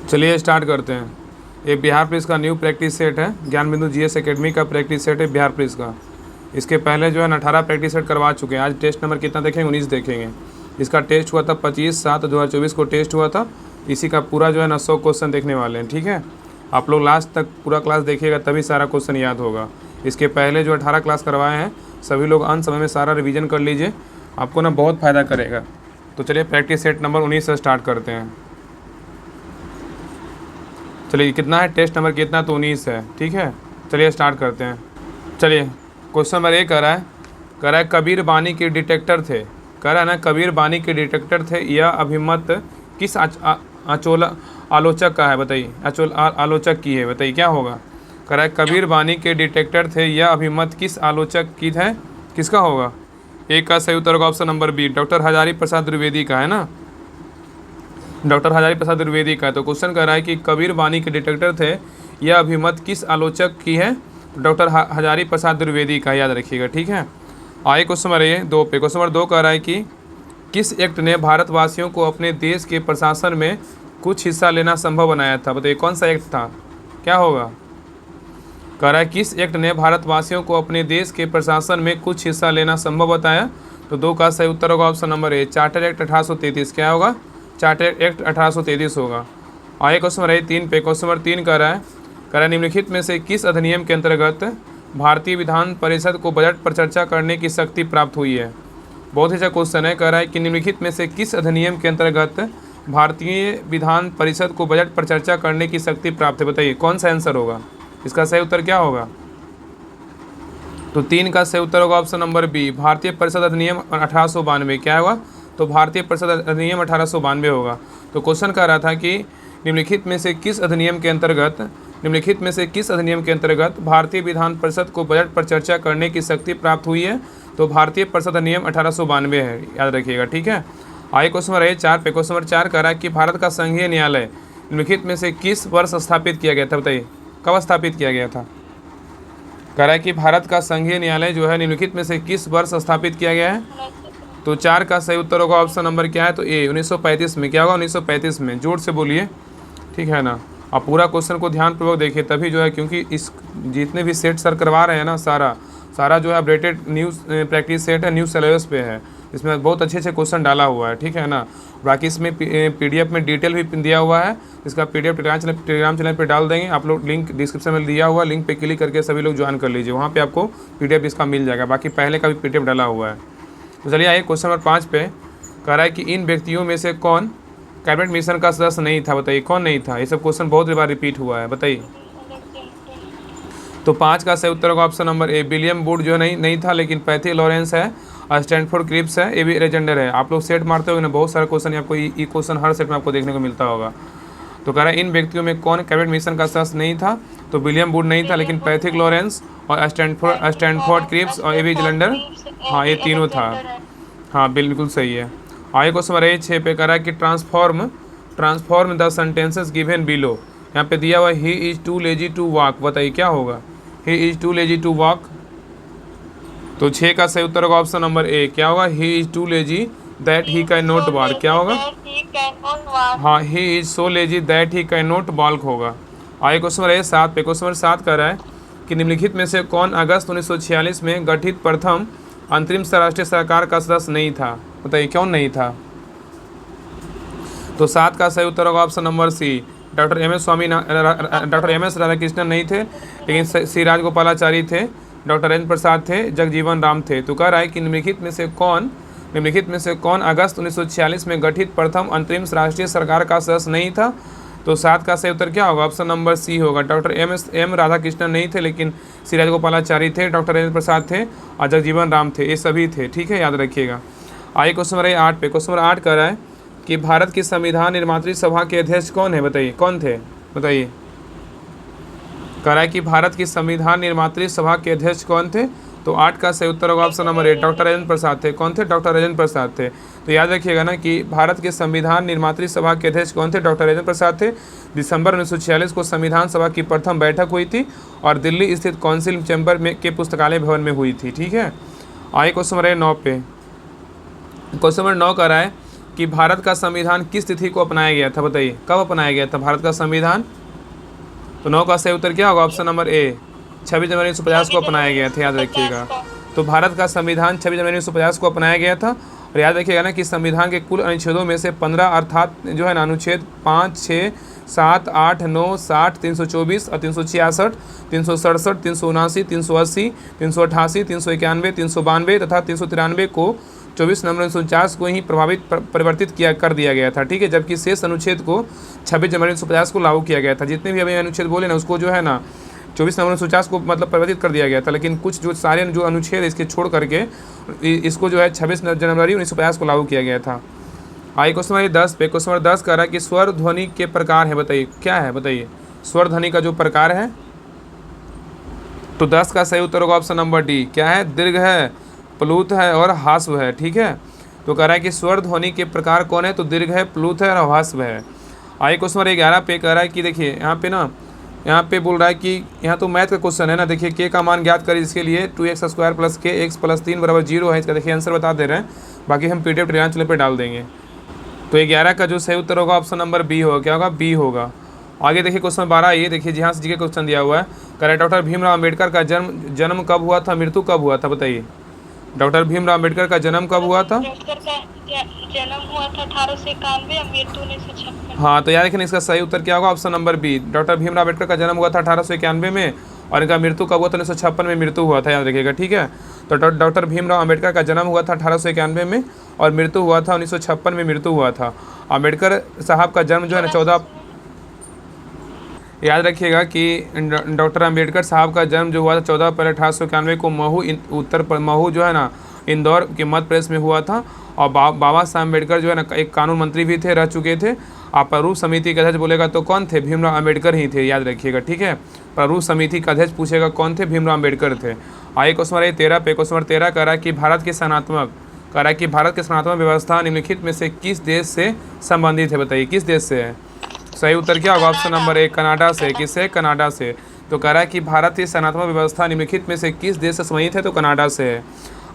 चलिए स्टार्ट करते हैं। ये बिहार पुलिस का न्यू प्रैक्टिस सेट है, ज्ञान बिंदु जीएस एकेडमी का प्रैक्टिस सेट है बिहार पुलिस का। इसके पहले जो है 18 प्रैक्टिस सेट करवा चुके हैं। आज टेस्ट नंबर कितना देखेंगे? 19 देखेंगे। इसका टेस्ट हुआ था 25/7/2024 को टेस्ट हुआ था। इसी का पूरा जो है ना 100 क्वेश्चन देखने वाले हैं। ठीक है, आप लोग लास्ट तक पूरा क्लास देखिएगा तभी सारा क्वेश्चन याद होगा। इसके पहले जो 18 क्लास करवाए हैं सभी लोग अंत समय में सारा रिवीजन कर लीजिए, आपको ना बहुत फ़ायदा करेगा। तो चलिए प्रैक्टिस सेट नंबर 19 से स्टार्ट करते हैं। चलिए कितना है टेस्ट नंबर कितना? तो 19 है। ठीक है, चलिए स्टार्ट करते हैं। चलिए क्वेश्चन नंबर ए कह रहा है कबीर बानी के डिटेक्टर थे। कह रहा है ना कबीर बानी के डिटेक्टर थे, यह अभिमत किस आलोचक का है? बताइए, आलोचक की है, बताइए क्या होगा? कह रहा है कबीर बानी के डिटेक्टर थे, यह अभिमत किस आलोचक की है? किसका होगा? ए का सही उत्तर होगा option number B, doctor Hazari Prasad Dwivedi का है ना, डॉक्टर हजारी प्रसाद द्विवेदी का है। तो क्वेश्चन कह रहा है कि कबीर बानी के डिटेक्टर थे, यह अभिमत किस आलोचक की है? डॉक्टर हजारी प्रसाद द्विवेदी का, याद रखिएगा। ठीक है, आइए क्वेश्चन नंबर 2 पे। क्वेश्चन नंबर 2 कह रहा है कि किस एक्ट ने भारतवासियों को अपने देश के प्रशासन में कुछ हिस्सा लेना संभव बनाया था? बताइए कौन सा एक्ट था, क्या होगा? कह रहा है किस एक्ट ने भारतवासियों को अपने देश के प्रशासन में कुछ हिस्सा लेना संभव बताया? तो 2 का सही उत्तर होगा ऑप्शन नंबर ए, चार्टर एक्ट 1833। क्या होगा? चार्टर एक्ट 1833 होगा। आइए क्वेश्चन नंबर 3 पे। क्वेश्चन नंबर 3 कह रहा है निम्नलिखित में से किस अधिनियम के अंतर्गत भारतीय विधान परिषद को बजट पर चर्चा करने की शक्ति प्राप्त हुई है? बहुत ही अच्छा क्वेश्चन है। कह रहा है कि निम्नलिखित में से किस अधिनियम के अंतर्गत भारतीय विधान परिषद को बजट पर चर्चा करने की शक्ति प्राप्त है? बताइए कौन सा आंसर होगा? इसका सही उत्तर क्या होगा? तो 3 का सही उत्तर होगा ऑप्शन नंबर बी, भारतीय परिषद अधिनियम 1892। क्या होगा? तो भारतीय परिषद अधिनियम 1892 होगा। तो क्वेश्चन कह रहा था कि निम्नलिखित में से किस अधिनियम के अंतर्गत भारतीय विधान परिषद को बजट पर चर्चा करने की शक्ति प्राप्त हुई है? तो भारतीय परिषद अधिनियम 1892 है, याद रखिएगा। ठीक है, आइए क्वेश्चन नंबर 4 पे। क्वेश्चन नंबर 4 कह रहा है कि भारत का संघीय न्यायालय निम्नलिखित में से किस वर्ष स्थापित किया गया था? बताइए कब स्थापित किया गया था? कह रहा है कि भारत का संघीय न्यायालय जो है निम्नलिखित में से किस वर्ष स्थापित किया गया है? तो 4 का सही उत्तर होगा ऑप्शन नंबर क्या है? तो ए, 1935 में। क्या होगा? 1935 में। जोर से बोलिए, ठीक है ना। आप पूरा क्वेश्चन को ध्यानपूर्वक देखिए तभी जो है, क्योंकि इस जितने भी सेट सर करवा रहे हैं ना सारा जो है अपडेटेड न्यूज़ प्रैक्टिस सेट है, न्यूज़ सिलेबस पे है। इसमें बहुत अच्छे क्वेश्चन डाला हुआ है, ठीक है ना। बाकी इसमें पीडीएफ में डिटेल भी दिया हुआ है। इसका पीडीएफ टेलीग्राम चैनल पे डाल देंगे आप लोग, लिंक डिस्क्रिप्शन में दिया हुआ, लिंक पे क्लिक करके सभी लोग ज्वाइन कर लीजिए, वहाँ पे आपको पीडीएफ इसका मिल जाएगा। बाकी पहले का भी पीडीएफ डाला हुआ है। तो चलिए आइए क्वेश्चन नंबर 5 पे। कह रहा है कि इन व्यक्तियों में से कौन कैबिनेट मिशन का सदस्य नहीं था? बताइए कौन नहीं था? ये सब क्वेश्चन बहुत बार रिपीट हुआ है, बताइए। तो 5 का सही उत्तर होगा option number A, William would जो नहीं था, लेकिन पैथी लॉरेंस है और स्टैनफोर्ड क्रिप्स है, ए बी अलेक्जेंडर है। आप लोग सेट मारते हो ना, बहुत सारा क्वेश्चन आपको ये क्वेश्चन हर सेट में आपको देखने को मिलता होगा। तो कह रहा है इन व्यक्तियों में कौन कैबिनेट मिशन का सदस्य नहीं था? तो विलियम वुड नहीं था, लेकिन पैथिक लॉरेंस और स्टैनफोर्ड क्रिप्स और ए बी अलेक्जेंडर, हाँ ये तीनों था। हाँ बिल्कुल सही है। आगे क्वेश्चन नंबर 6 पे कह रहा है कि transform the sentences given below. यहाँ पे दिया हुआ he is too lazy to walk. बताइए क्या होगा? He is too lazy to walk. तो 6 का सही उत्तर होगा ऑप्शन नंबर ए, क्या होगा? He is too lazy that he can not walk. क्या होगा? हाँ, he is so lazy that he can not walk होगा। आगे क्वेश्चन नंबर 7 पे। क्वेश्चन नंबर 7 कह रहा है कि निम्नलिखित में से कौन अगस्त 1946 में गठित प्रथम अंतरिम राष्ट्रीय सरकार का सदस्य नहीं था? बताइए कौन नहीं था? तो 7 का सही उत्तर होगा option number C, doctor M S Radhakrishnan नहीं थे, लेकिन सी राजगोपालाचारी थे, डॉक्टर राजेंद्र प्रसाद थे, जगजीवन राम थे। तो कह रहा है कि निम्नलिखित में से कौन अगस्त 1946 में गठित प्रथम अंतरिम राष्ट्रीय सरकार का सदस्य नहीं था? तो 7 का सही उत्तर क्या होगा? ऑप्शन नंबर सी होगा, डॉक्टर एम राधाकृष्णन नहीं थे, लेकिन सी राजगोपालाचारी थे, डॉक्टर राजेंद्र प्रसाद थे और जगजीवन राम थे, ये सभी थे। ठीक है, याद रखिएगा। आइए क्वेश्चन नंबर 8 पे। क्वेश्चन नंबर 8 कह रहा है कि भारत की संविधान निर्मात्री सभा के अध्यक्ष कौन है? बताइए कौन थे? बताइए। कह रहा है कि भारत की संविधान निर्मात्री सभा के अध्यक्ष कौन थे? तो 8 का सही उत्तर होगा option number A, doctor Rajendra Prasad थे। कौन थे? डॉक्टर राजेंद्र प्रसाद थे। तो याद रखिएगा ना कि भारत के संविधान निर्मात्री सभा के अध्यक्ष कौन थे? डॉक्टर राजेंद्र प्रसाद थे। दिसंबर 1946 को संविधान सभा की प्रथम बैठक हुई थी और दिल्ली स्थित काउंसिल चैम्बर में के पुस्तकालय भवन में हुई थी। ठीक है, आइए क्वेश्चन नंबर 9 पे। क्वेश्चन नंबर 9 कह रहा है कि भारत का संविधान किस तिथि को अपनाया गया था, बताइए कब अपनाया गया था भारत का संविधान। तो 9 का सही उत्तर क्या होगा, ऑप्शन नंबर ए 26 जनवरी 1950 को अपनाया गया था, याद रखिएगा। तो भारत का संविधान 26 जनवरी 1950 को अपनाया गया था। और याद रखिएगा ना कि संविधान के कुल अनुच्छेदों में से 15 अर्थात जो है ना अनुच्छेद 5, 6, 7, 8, 9, 60, 324 और 366, 367, 379, 380, 388, 391, 392 तथा 393 को 24 नवंबर 1949 को ही परिवर्तित कर दिया गया था, ठीक है। जबकि शेष अनुच्छेद को 26 जनवरी 1950 को लागू किया गया था। जितने भी अभी अनुच्छेद बोले ना उसको जो है ना 24 नवंबर 1950 को मतलब परिवर्तित कर दिया गया था, लेकिन कुछ जो सारे जो अनुच्छेद इसके छोड़ करके इसको जो है 26 जनवरी 1950 को लागू किया गया था। आइए क्वेश्चन नंबर 10 पे। क्वेश्चन नंबर 10 कह रहा है कि स्वर ध्वनि के प्रकार है, बताइए क्या है, बताइए स्वर ध्वनि का जो प्रकार है। तो 10 का सही उत्तर होगा ऑप्शन नंबर डी, क्या है, दीर्घ है, प्लुत है और ह्रस्व है, ठीक है। तो कह रहा है कि स्वर ध्वनि के प्रकार कौन है, तो दीर्घ है, प्लुत है और ह्रस्व है। आइए क्वेश्चन नंबर 11 पे कह रहा है कि देखिए यहाँ पे बोल रहा है कि यहाँ तो मैथ का क्वेश्चन है ना, देखिए के का मान ज्ञात करें, इसके लिए 2x² + k x + 3 = 0 है। इसका देखिए आंसर बता दे रहे हैं, बाकी हम PDF टेलीग्राम चैनल पे डाल देंगे। तो 11 का जो सही उत्तर होगा ऑप्शन नंबर बी होगा, क्या होगा, बी होगा। आगे देखिए क्वेश्चन 12, ये देखिए जहाँ से जी क्वेश्चन दिया हुआ है। कह रहा है डॉक्टर भीमराव अम्बेडकर का जन्म कब हुआ था, मृत्यु कब हुआ था, बताइए डॉक्टर भीमराव अम्बेडकर का जन्म कब हुआ था। जन्म हुआ था 1891 और मृत्यु 1956। हाँ, तो याद रखें इसका सही उत्तर क्या होगा, option number B, doctor Bhimrao Ambedkar का जन्म हुआ था 1891 में और इनका मृत्यु कब हुआ था, 1956 में मृत्यु हुआ था, याद रखिएगा, ठीक है। तो डॉक्टर भीमराव अम्बेडकर का जन्म हुआ था 1891 में और मृत्यु हुआ था 1956 में मृत्यु हुआ था। अम्बेडकर साहब का जन्म जो है ना 14, याद रखिएगा कि डॉक्टर अम्बेडकर साहब का जन्म जो हुआ था 14 अप्रैल 1891 को महू जो है ना इंदौर के मध्य प्रदेश में हुआ था। और बाबा साहब अम्बेडकर जो है ना एक कानून मंत्री भी थे, रह चुके थे। आप प्रारूप समिति के अध्यक्ष बोलेगा तो कौन थे, भीमराव अम्बेडकर ही थे, याद रखिएगा, ठीक है। प्रारूप समिति का अध्यक्ष पूछेगा कौन थे, भीमराव अम्बेडकर थे। आइए क्वेश्चन नंबर 13 पे। क्वेश्चन नंबर 13 कह रहा है कि भारत के स्नातक व्यवस्था निम्नलिखित में से किस देश से संबंधित है, बताइए किस देश से है। सही उत्तर क्या होगा, ऑप्शन नंबर ए, कनाडा से। किससे, कनाडा से। तो कह रहा है कि भारत की संविधानात्मक व्यवस्था निम्नलिखित में से किस देश से संबंधित है, तो कनाडा से है।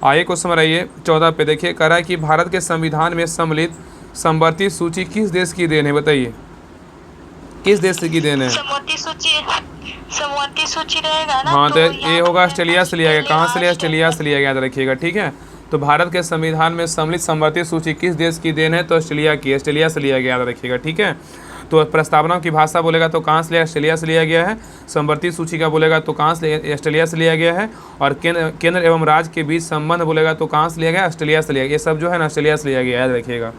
आइए क्वेश्चन नंबर 14 पे देखिए, कह रहा है कि भारत के संविधान में सम्मिलित समवर्ती सूची किस देश की देन है, बताइए किस देश की देन है। समवर्ती सूची रहेगा ना। हाँ, तो ये होगा ऑस्ट्रेलिया से लिया गया। कहाँ से लिया, ऑस्ट्रेलिया से लिया गया, याद रखिएगा, ठीक है। तो भारत के संविधान में सम्मिलित समवर्ती सूची किस देश की देन है, तो ऑस्ट्रेलिया की, ऑस्ट्रेलिया से लिया गया, याद रखिएगा, ठीक है। तो प्रस्तावना की भाषा बोलेगा तो कहाँ से लिया, ऑस्ट्रेलिया से लिया गया है। समवर्ती सूची का बोलेगा तो कहाँ से, ऑस्ट्रेलिया से लिया गया है। और केंद्र एवं राज्य के बीच संबंध बोलेगा तो कहाँ से लिया गया, ऑस्ट्रेलिया से लिया गया। ये सब जो है ना ऑस्ट्रेलिया से लिया गया, याद रखिएगा।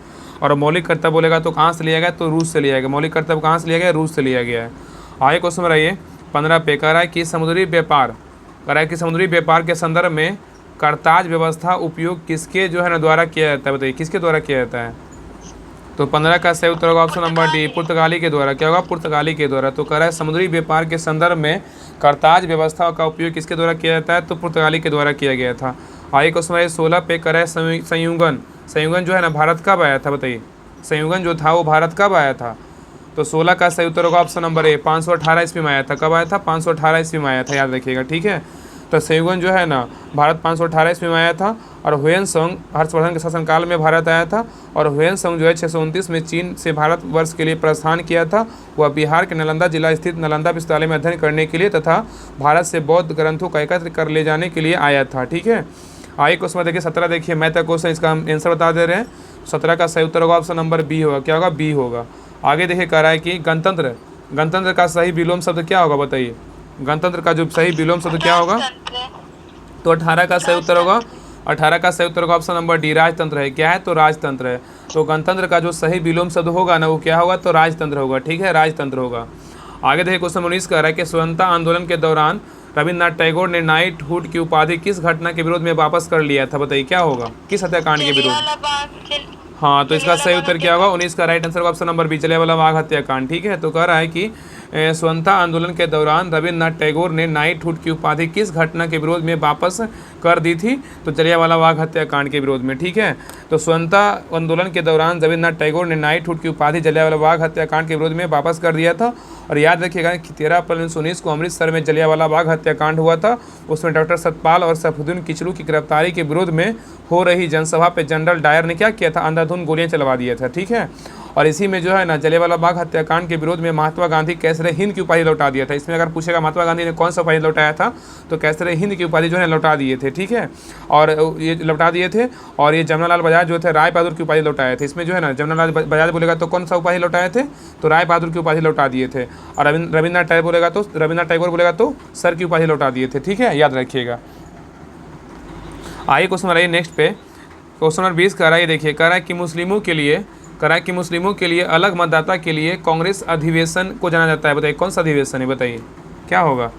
और मौलिक कर्तव्य बोलेगा तो कहाँ से लिया गया, तो रूस से लिया गया। मौलिक कर्तव्य कहाँ से लिया गया, रूस से लिया गया है। आइए क्वेश्चन नंबर 15 पे। कह रहा है कि समुद्री व्यापार के संदर्भ में करताज व्यवस्था उपयोग किसके जो है ना द्वारा किया जाता है, बताइए किसके द्वारा किया जाता है। तो 15 का सही उत्तर होगा ऑप्शन नंबर डी, पुर्तगाली के द्वारा। क्या होगा, पुर्तगाली के द्वारा। तो कह रहा है समुद्री व्यापार के संदर्भ में करताज व्यवस्था का उपयोग किसके द्वारा किया जाता है, तो पुर्तगाली के द्वारा किया गया था। आइए क्वेश्चन नंबर 16 पे। कह रहा है संयुगन जो है ना भारत कब आया था, बताइए संयुगन जो था वो भारत कब आया था। तो 16 का सही उत्तर होगा ऑप्शन नंबर ए, 518 ईस्वी में आया था। कब आया था, 518 ईस्वी में आया था, याद रखिएगा, ठीक है। तो संयुगन जो है ना भारत 518 ईस्वी में आया था। और ह्वेनसांग हर्षवर्धन के शासनकाल में भारत आया था। और ह्वेनसांग जो है 629 में चीन से भारत वर्ष के लिए प्रस्थान किया था। वह बिहार के नालंदा जिला स्थित नालंदा विश्वविद्यालय में अध्ययन करने के लिए तथा भारत से बौद्ध ग्रंथों का एकत्र कर ले जाने के लिए आया था, ठीक है। आइए क्वेश्चन देखिए 17 देखिए, मैथ का क्वेश्चन, इसका हम आंसर बता दे रहे हैं। 17 का सही उत्तर होगा ऑप्शन नंबर बी होगा। क्या होगा, बी होगा। आगे देखिए कह रहा है कि गणतंत्र का सही विलोम शब्द क्या होगा, बताइए गणतंत्र का जो सही विलोम शब्द क्या होगा। तो 18 का सही उत्तर होगा, 18 का सही उत्तर होगा ऑप्शन नंबर डी, राजतंत्र है। क्या है, तो राजतंत्र है। तो गणतंत्र का जो सही विलोम शब्द होगा ना वो क्या होगा, तो राजतंत्र होगा, ठीक है, राजतंत्र होगा। आगे देखिए क्वेश्चन 19 कह रहा है कि स्वतंत्रता आंदोलन के दौरान रविन्द्रनाथ टैगोर ने नाइटहुड की उपाधि किस घटना के विरोध में वापस कर लिया था, बताइए क्या होगा, किस हत्याकांड के विरोध। हाँ, तो इसका सही उत्तर क्या होगा, 19 का राइट आंसर होगा option number B, Jallianwala Bagh हत्याकांड, ठीक है। तो कह रहा है कि स्वतंत्रता आंदोलन के दौरान रविन्द्रनाथ टैगोर ने नाइटहुड की उपाधि किस घटना के विरोध में वापस कर दी थी? तो जलियांवाला बाग हत्याकांड के विरोध में, ठीक है। तो स्वतंत्रता आंदोलन के दौरान रविन्द्रनाथ टैगोर ने नाइटहुड की उपाधि जलियांवाला बाग हत्याकांड के विरोध में वापस कर दिया था। और याद रखिएगा कि 13 अप्रैल 1919 को अमृतसर में जलियांवाला बाग हत्याकांड हुआ था। उसमें डॉक्टर सतपाल और सैफुद्दीन किचलू की गिरफ्तारी के विरोध में हो रही जनसभा पे जनरल डायर ने क्या किया था? अंधाधुंध गोलियां चलवा दिया था, ठीक है। और इसी में जो है ना जलियांवाला बाग हत्याकांड के विरोध में महात्मा गांधी कैसरे हिंद की उपाधि लौटा दिया था। इसमें अगर पूछेगा महात्मा गांधी ने कौन सा उपाधि लौटाया था, तो कैसरे हिंद की उपाधि जो है लौटा दिए थे, ठीक है। और ये लौटा दिए थे। और ये जमनालाल बजाज जो थे राय बहादुर की उपाधि लौटाए थे। इसमें जो है ना जमनालाल बजाज बोलेगा तो कौन सा उपाधि लौटाए थे? तो राय बहादुर की उपाधि लौटा दिए थे। और रविन्द्रनाथ टैगोर बोलेगा तो सर की उपाधि लौटा दिए थे, ठीक है, याद रखिएगा। आइए क्वेश्चन नंबर नेक्स्ट पे, क्वेश्चन नंबर 20 कह रहा है, देखिए कह रहा है कि मुस्लिमों के लिए अलग मतदाता के लिए कांग्रेस अधिवेशन को जाना जाता है। बताइए कौन सा अधिवेशन है, बताइए क्या होगा?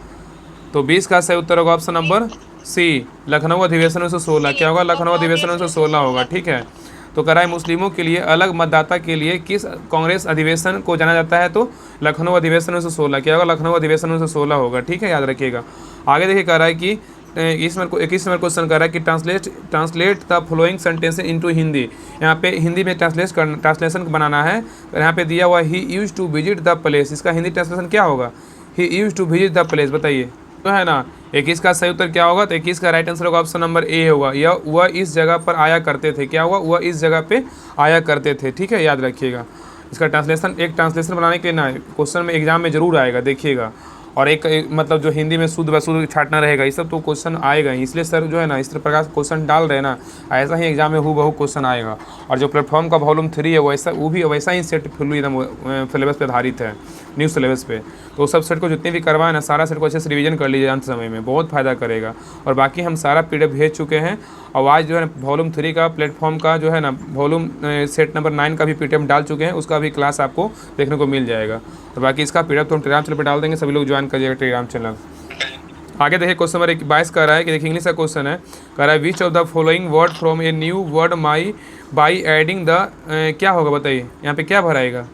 तो 20 का सही उत्तर होगा ऑप्शन नंबर सी, लखनऊ अधिवेशन 1916। क्या होगा? लखनऊ अधिवेशन 1916 होगा, ठीक है। तो कह रहा है मुस्लिमों के लिए अलग मतदाता के लिए किस कांग्रेस अधिवेशन को जाना जाता है? तो लखनऊ अधिवेशन 1916। क्या होगा? लखनऊ अधिवेशन 1916 होगा, ठीक है, याद रखिएगा। आगे देखिए कह रहा है कि 21 नंबर क्वेश्चन कर रहा है कि translate the following sentence into Hindi. यहाँ पे हिंदी में ट्रांसलेशन बनाना है। यहाँ पे दिया हुआ he used to visit the place, इसका हिंदी ट्रांसलेशन क्या होगा? He used to visit the place, बताइए तो है ना। 21 का सही उत्तर क्या होगा? तो 21 का राइट आंसर होगा ऑप्शन नंबर ए होगा। यह वह इस जगह पर आया करते थे। क्या हुआ? वह इस जगह पे आया करते थे, ठीक है, याद रखिएगा। इसका ट्रांसलेशन बनाने के ना क्वेश्चन में एग्जाम में जरूर आएगा, देखिएगा। और एक मतलब जो हिंदी में शुद्ध वशुद्ध छाटना रहेगा, ये सब तो क्वेश्चन आएगा ही। इसलिए सर जो है ना इस प्रकार से क्वेश्चन डाल रहे हैं ना, ऐसा ही एग्जाम में हूबहू क्वेश्चन आएगा। और जो प्लेटफॉर्म का वॉल्यूम 3 है वैसा वो भी वैसा ही सेट फुल्ली एकदम सिलेबस पे आधारित है, न्यू सिलेबस पे। तो सब सेट को जितने भी करवाए ना, सारा सेट को अच्छे से रिवीजन कर लीजिए, अंत समय में बहुत फायदा करेगा। और बाकी हम सारा PDF भेज चुके हैं। और आज जो है वॉल्यूम 3 का प्लेटफॉर्म का जो है ना वॉल्यूम सेट नंबर 9 का भी PDF डाल चुके हैं, उसका भी क्लास आपको देखने को मिल जाएगा। और बाकी इसका PDF तो हम टेलीग्राम चैनल पर डाल देंगे, सभी लोग ज्वाइन करिएगा टेलीग्राम चैनल। आगे देखिए क्वेश्चन नंबर 22 कर रहा है कि देखिए इंग्लिश का क्वेश्चन है, कह रहा है which of the following word from a new word my by adding the क्या होगा? बताइए यहाँ पे क्या भराएगा?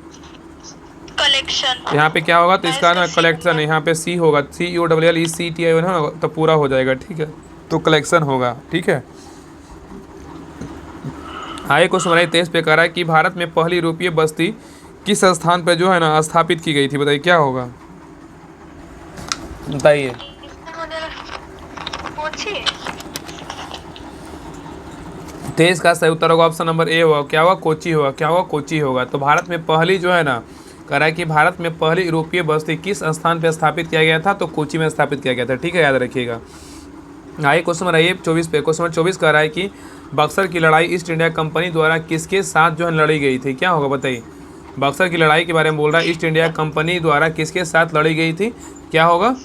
कलेक्शन। यहाँ पे क्या होगा? तो इसका ना कलेक्शन, यहाँ पे सी होगा, CULLECTI ना, तो पूरा हो जाएगा, ठीक है। तो कलेक्शन होगा, ठीक है। आगे क्वेश्चन नंबर 23 पे कह रहा है कि भारत में पहली यूरोपीय बस्ती किस स्थान पर जो है ना स्थापित की गई थी? बताइए क्या होगा? बताइए। 23 का सही उत्तर होगा ऑप्शन नंबर ए होगा। क्या होगा? कोची होगा। क्या होगा? कोची होगा। तो भारत में पहली जो है ना, कह रहा है कि भारत में पहली यूरोपीय बस्ती किस स्थान पर स्थापित किया गया था? तो कोची में स्थापित किया गया था, ठीक है, याद रखिएगा। आइए क्वेश्चन नंबर 24 पे, क्वेश्चन नंबर 24 कह रहा है कि बक्सर की लड़ाई ईस्ट इंडिया कंपनी द्वारा किसके साथ जो है लड़ी गई थी? क्या होगा? बताइए। बक्सर की लड़ाई के बारे में बोल रहा है, ईस्ट इंडिया कंपनी द्वारा किसके साथ लड़ी गई थी? क्या होगा?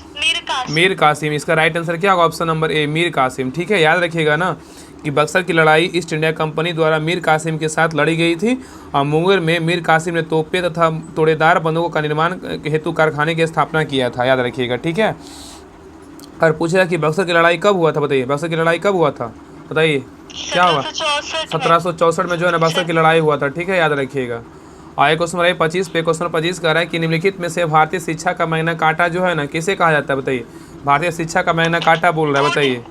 मीर कासिम। इसका राइट आंसर क्या होगा? Option number A, Mir Qasim, ठीक है, याद रखिएगा ना कि बक्सर की लड़ाई ईस्ट इंडिया कंपनी द्वारा मीर कासिम के साथ लड़ी गई थी। और मुंगेर में मीर कासिम ने तोपे तथा तोड़ेदार बंदूकों का निर्माण हेतु कारखाने की स्थापना किया था, याद रखिएगा, ठीक है। और पूछेगा कि बक्सर की लड़ाई कब हुआ था? बताइए बक्सर की लड़ाई कब हुआ था? बताइए क्या हुआ? 1764 में जो है ना बक्सर की लड़ाई हुआ था, ठीक है, याद रखिएगा। आए क्वेश्चन नंबर 25 पे, क्वेश्चन नंबर 25 कह रहा है कि निम्नलिखित में से भारतीय शिक्षा का मैग्ना कार्टा जो है ना किसे कहा जाता है? बताइए। भारतीय शिक्षा का मैग्ना कार्टा बोल रहा है, बताइए।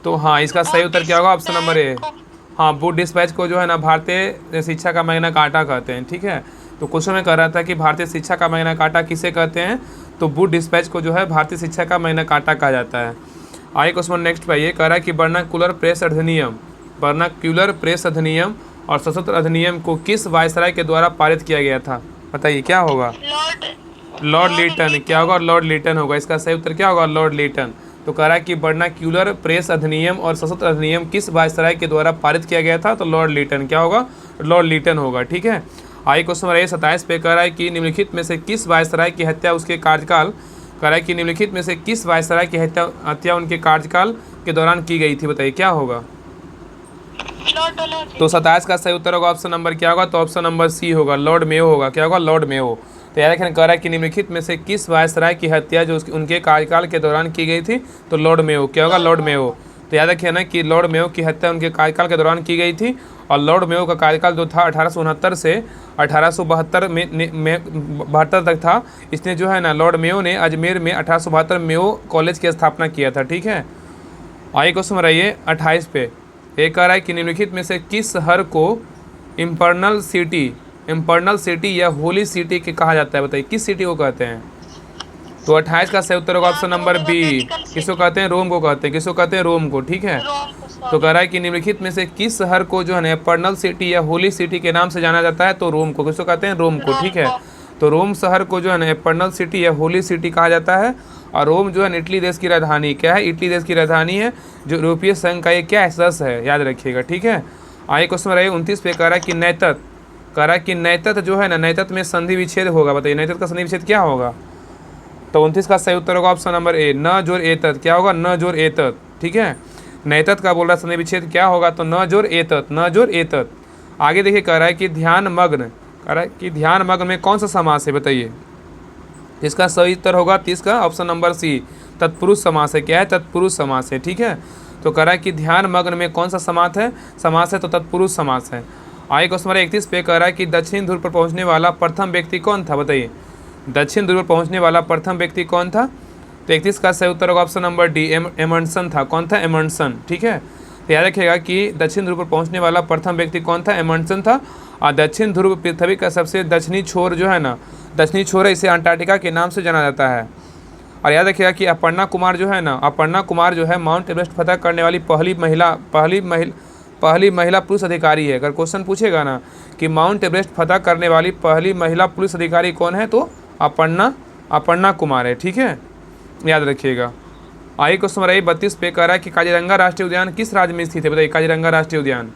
तो हाँ, इसका सही उत्तर क्या होगा? ऑप्शन नंबर ए, हाँ, वुड डिस्पैच को जो है ना भारतीय शिक्षा का मैग्ना कार्टा कहते हैं, ठीक है। तो क्वेश्चन में कह रहा था कि भारतीय शिक्षा का मैग्ना कार्टा किसे कहते हैं? तो वुड डिस्पैच को जो है भारतीय शिक्षा का मैग्ना कार्टा कहा जाता है। आइए क्वेश्चन नेक्स्ट पे, ये कह रहा है कि वर्नाक्युलर प्रेस अधिनियम और सशस्त्र अधिनियम को किस वायसराय के द्वारा पारित किया गया था? बताइए क्या होगा? Lord Lytton. क्या होगा? लॉर्ड लीटन होगा। इसका सही उत्तर क्या होगा? Lord Lytton. तो कह रहा है कि वर्नाक्युलर प्रेस अधिनियम और सशस्त्र अधिनियम किस वायसराय के द्वारा पारित किया गया था? तो लॉर्ड लीटन। क्या होगा? लॉर्ड लीटन होगा, ठीक है। आइए क्वेश्चन नंबर 27 पे, कह रहा है कि निम्नलिखित में से किस वायसराय की हत्या उसके कार्यकाल, कह रहा है कि निम्नलिखित में से किस वायसराय की हत्या उनके कार्यकाल के दौरान की गई थी? बताइए क्या होगा? तो 27 का सही उत्तर होगा ऑप्शन नंबर क्या होगा? तो ऑप्शन नंबर सी होगा, लॉर्ड मेयो होगा। क्या होगा? Lord Mayo. तो याद रखना, कह रहा है कि निम्नलिखित में से किस वायसराय की हत्या जो उनके कार्यकाल के दौरान की गई थी? तो लॉर्ड मेयो। क्या होगा? Lord Mayo. तो याद रखिए ना कि लॉर्ड मेयो की हत्या उनके कार्यकाल के दौरान की गई थी, और लॉर्ड मेयो का कार्यकाल जो था 1869 से 1872 में 72 तक था। इसने जो है ना, लॉर्ड मेयो ने अजमेर में 1872 मेयो कॉलेज की स्थापना किया था। ठीक है, आइए क्वेश्चन बनाइए 28 पे। एक कह रहा है कि निम्नलिखित में से किस शहर को इम्परनल सिटी या होली सिटी के कहा जाता है? बताइए किस सिटी को कहते हैं? तो 28 का सही उत्तर होगा ऑप्शन नंबर बी। किसको कहते हैं? रोम को कहते हैं। किसको कहते हैं? रोम को। ठीक है, रोम को तो कह रहा है कि निम्नलिखित में से किस शहर को जो है ना इम्परनल सिटी या होली सिटी के नाम से जाना जाता है? तो रोम को। किसको कहते हैं? रोम को। ठीक है, तो रोम शहर को जो है ना इम्परनल सिटी या होली सिटी कहा जाता है। और रोम जो है इटली देश की राजधानी क्या है? इटली देश की राजधानी है, जो यूरोपीय संघ का ये क्या है? सदस्य है, याद रखिएगा। ठीक है, आइए क्वेश्चन रहिए 29 पे। कह रहा है कि नैतत, कह रहा है कि नैतत जो है ना, नैतत में संधि विच्छेद होगा। बताइए नैतत का संधि विच्छेद क्या होगा? तो 29 का सही उत्तर होगा ऑप्शन नंबर ए, न जोर एतत। क्या होगा? न जोर एतत। ठीक है, नैतत का बोल रहा है संधि विच्छेद क्या होगा? तो न जोर एतत, न जोर एतत। आगे देखिए, कह रहा है कि ध्यान मग्न, कह रहा है कि ध्यान मग्न में कौन सा समास है? बताइए इसका सही उत्तर होगा 30 का ऑप्शन नंबर सी, तत्पुरुष समास है। क्या है? तत्पुरुष समास है। ठीक है, तो कह रहा है कि ध्यान मग्न में कौन सा समास है? तो तत्पुरुष समास है। आइए क्वेश्चन नंबर 31 पे। कह रहा है कि दक्षिण ध्रुव पर पहुंचने वाला प्रथम व्यक्ति कौन था? बताइए दक्षिण ध्रुव पर पहुंचने वाला प्रथम व्यक्ति कौन था? तो 31 का सही उत्तर होगा ऑप्शन नंबर डी, एमंडसन था। कौन था? एमंडसन। ठीक है, तो याद रखिएगा कि दक्षिण ध्रुव पर पहुंचने वाला प्रथम व्यक्ति कौन था? एमंडसन था। और दक्षिण ध्रुव पृथ्वी का सबसे दक्षिणी छोर जो है ना, दक्षिणी छोर है, इसे अंटार्कटिका के नाम से जाना जाता है। और याद रखिएगा कि अपर्णा कुमार जो है ना, अपर्णा कुमार जो है माउंट एवरेस्ट फतह करने वाली पहली महिला पुलिस अधिकारी है। अगर क्वेश्चन पूछेगा ना कि माउंट एवरेस्ट फतह करने वाली पहली महिला पुलिस अधिकारी कौन है, तो अपर्णा कुमार है। ठीक है, याद रखिएगा। आइए क्वेश्चन नंबर 32 पे। कह रहा है कि काजीरंगा राष्ट्रीय उद्यान किस राज्य में स्थित है? बताइए काजीरंगा राष्ट्रीय उद्यान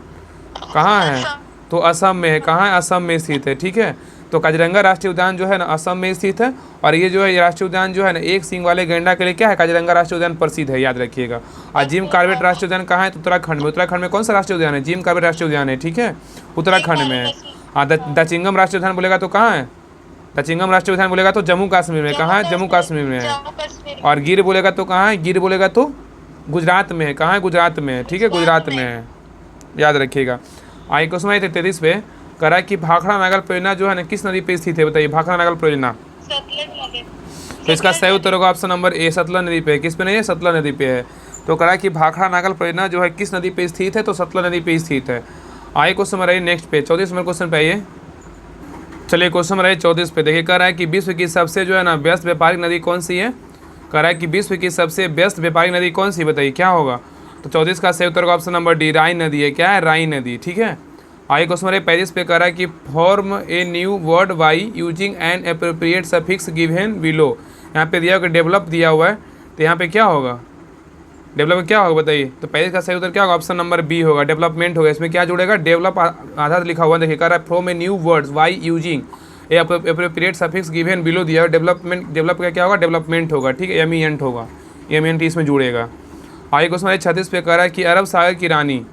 कहाँ है? तो असम में है। कहाँ है? असम में स्थित है। ठीक है, तो काजीरंगा राष्ट्रीय उद्यान जो है ना असम में स्थित है। और ये जो है ये राष्ट्रीय उद्यान जो है ना एक सींग वाले गैंडा के लिए क्या है? काजीरंगा राष्ट्रीय उद्यान प्रसिद्ध है, याद रखिएगा। और जिम कॉर्बेट राष्ट्रीय उद्यान कहाँ है? तो उत्तराखंड में। उत्तराखंड में कौन सा राष्ट्रीय उद्यान है? जिम कॉर्बेट राष्ट्रीय उद्यान है। ठीक है, उत्तराखंड में है। हाँ, दचिंगम राष्ट्रीय उद्यान बोलेगा तो कहाँ है? दचिंगम राष्ट्रीय उद्यान बोलेगा तो जम्मू कश्मीर में। कहाँ है? जम्मू कश्मीर में है। और गिर बोलेगा तो कहाँ है? गिर बोलेगा तो गुजरात में है। कहाँ है? गुजरात में है। ठीक है, गुजरात में है, याद रखिएगा। आइए क्वेश्चन 33 पे। कह रहा है कि भाखड़ा नागल परियोजना जो है ना किस नदी पे स्थित है? बताइए भाखड़ा नागल परियोजना। सतलज नदी। तो इसका सही उत्तर होगा ऑप्शन नंबर ए, सतलज नदी पे है। किस पे नहीं है? सतलज नदी पे है। तो कह रहा है कि भाखड़ा नागल परियोजना जो है किस नदी पे स्थित है? तो सतलज नदी पे स्थित है। आइए क्वेश्चन नंबर आइए नेक्स्ट पे 34 नंबर क्वेश्चन पे आइए। चलिए क्वेश्चन नंबर 34 पे देखिए, कह रहा है कि विश्व की सबसे जो है ना व्यस्त व्यापारिक नदी कौन सी है? कह रहा है कि विश्व की सबसे व्यस्त व्यापारिक नदी कौन सी? बताइए क्या होगा? तो 34 का सही उत्तर होगा ऑप्शन नंबर डी, राइन नदी है। क्या है? राइन नदी। ठीक है, आइए क्वेश्चन नंबर 35 पे। कह रहा है कि form a new word by using N appropriate suffix given below. यहाँ पे दिया हुआ डेवलप दिया हुआ है, तो यहाँ पे क्या होगा? डेवलप क्या होगा? बताइए। तो 35 का सही उत्तर क्या होगा? ऑप्शन नंबर बी होगा, डेवलपमेंट होगा। इसमें क्या जुड़ेगा? डेवलप आधा लिखा हुआ देखिए। कह रहा है from a new words by using A appropriate suffix given below दिया हुआ। डेवलप का क्या होगा? डेवलपमेंट होगा। ठीक है, एमिएंट होगा, एमिएंट इसमें जुड़ेगा। आइए क्वेश्चन नंबर 36 पे। कह रहा है कि अरब सागर की रानी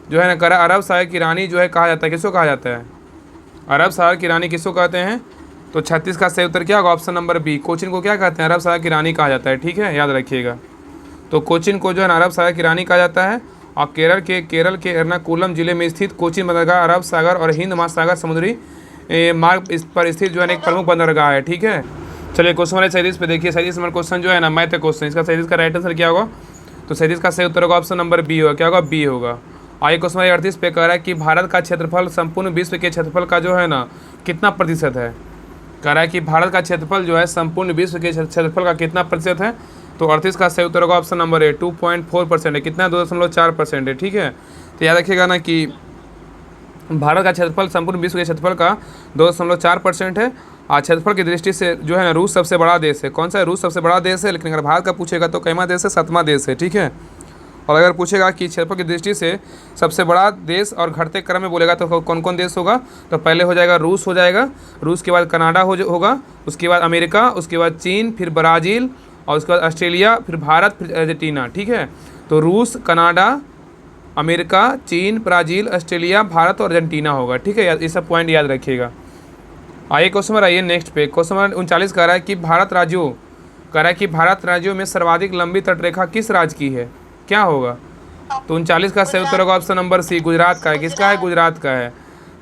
जो है ना, कह रहा है अरब सागर की रानी जो है कहा जाता है, किसको कहा जाता है? अरब सागर की रानी किसको कहते हैं? तो 36 का सही उत्तर क्या होगा? ऑप्शन नंबर बी, कोचिन को क्या कहते हैं? अरब सागर की रानी कहा जाता है। ठीक है, याद रखिएगा। तो कोचिन को जो है अरब सागर की रानी कहा जाता है। और केरल के एर्नाकुलम जिले में स्थित कोचिन बंदरगाह अरब सागर और हिंद महासागर समुद्री मार्ग इस पर स्थित जो है एक प्रमुख बंदरगाह है। ठीक है, चलिए क्वेश्चन नंबर 37 पे देखिए। 37 नंबर क्वेश्चन जो है ना मैथ क्वेश्चन, इसका 37 का राइट आंसर क्या होगा? तो 37 का सही उत्तर होगा ऑप्शन नंबर बी होगा। क्या होगा? बी होगा। आइए क्वेश्चन नंबर 38 पे। कह रहा है कि भारत का क्षेत्रफल संपूर्ण विश्व के क्षेत्रफल का जो है ना कितना प्रतिशत है? कह रहा है कि भारत का क्षेत्रफल जो है संपूर्ण विश्व के क्षेत्रफल का कितना प्रतिशत है? तो 38 का सही उत्तर होगा ऑप्शन नंबर ए, 2.4% है। कितना? 2.4% है। ठीक है, तो याद रखिएगा ना कि भारत का क्षेत्रफल संपूर्ण विश्व के क्षेत्रफल का 2.4% है। और क्षेत्रफल की दृष्टि से जो है ना रूस सबसे बड़ा देश है। कौन सा है? रूस सबसे बड़ा देश है। लेकिन अगर भारत का पूछेगा तो कैमा देश है? 7वां देश है। ठीक है, और अगर पूछेगा कि क्षेत्रफल की दृष्टि से सबसे बड़ा देश और घटते क्रम में बोलेगा तो कौन कौन देश होगा? तो पहले हो जाएगा रूस, हो जाएगा रूस के बाद कनाडा होगा, उसके बाद अमेरिका, उसके बाद चीन, फिर ब्राज़ील, और उसके बाद ऑस्ट्रेलिया, फिर भारत, फिर अर्जेंटीना। ठीक है, तो रूस, कनाडा, अमेरिका, चीन, ब्राज़ील, ऑस्ट्रेलिया, भारत और अर्जेंटीना होगा। ठीक है, ये सब पॉइंट याद रखिएगा। आइए क्वेश्चन नंबर आइए नेक्स्ट पे। क्वेश्चन नंबर 39 कह रहा है कि भारत राज्यों में सर्वाधिक लंबी तटरेखा किस राज्य की है? क्या होगा? तो 39 का सही उत्तर होगा ऑप्शन नंबर सी, गुजरात का है। किसका है? गुजरात का है।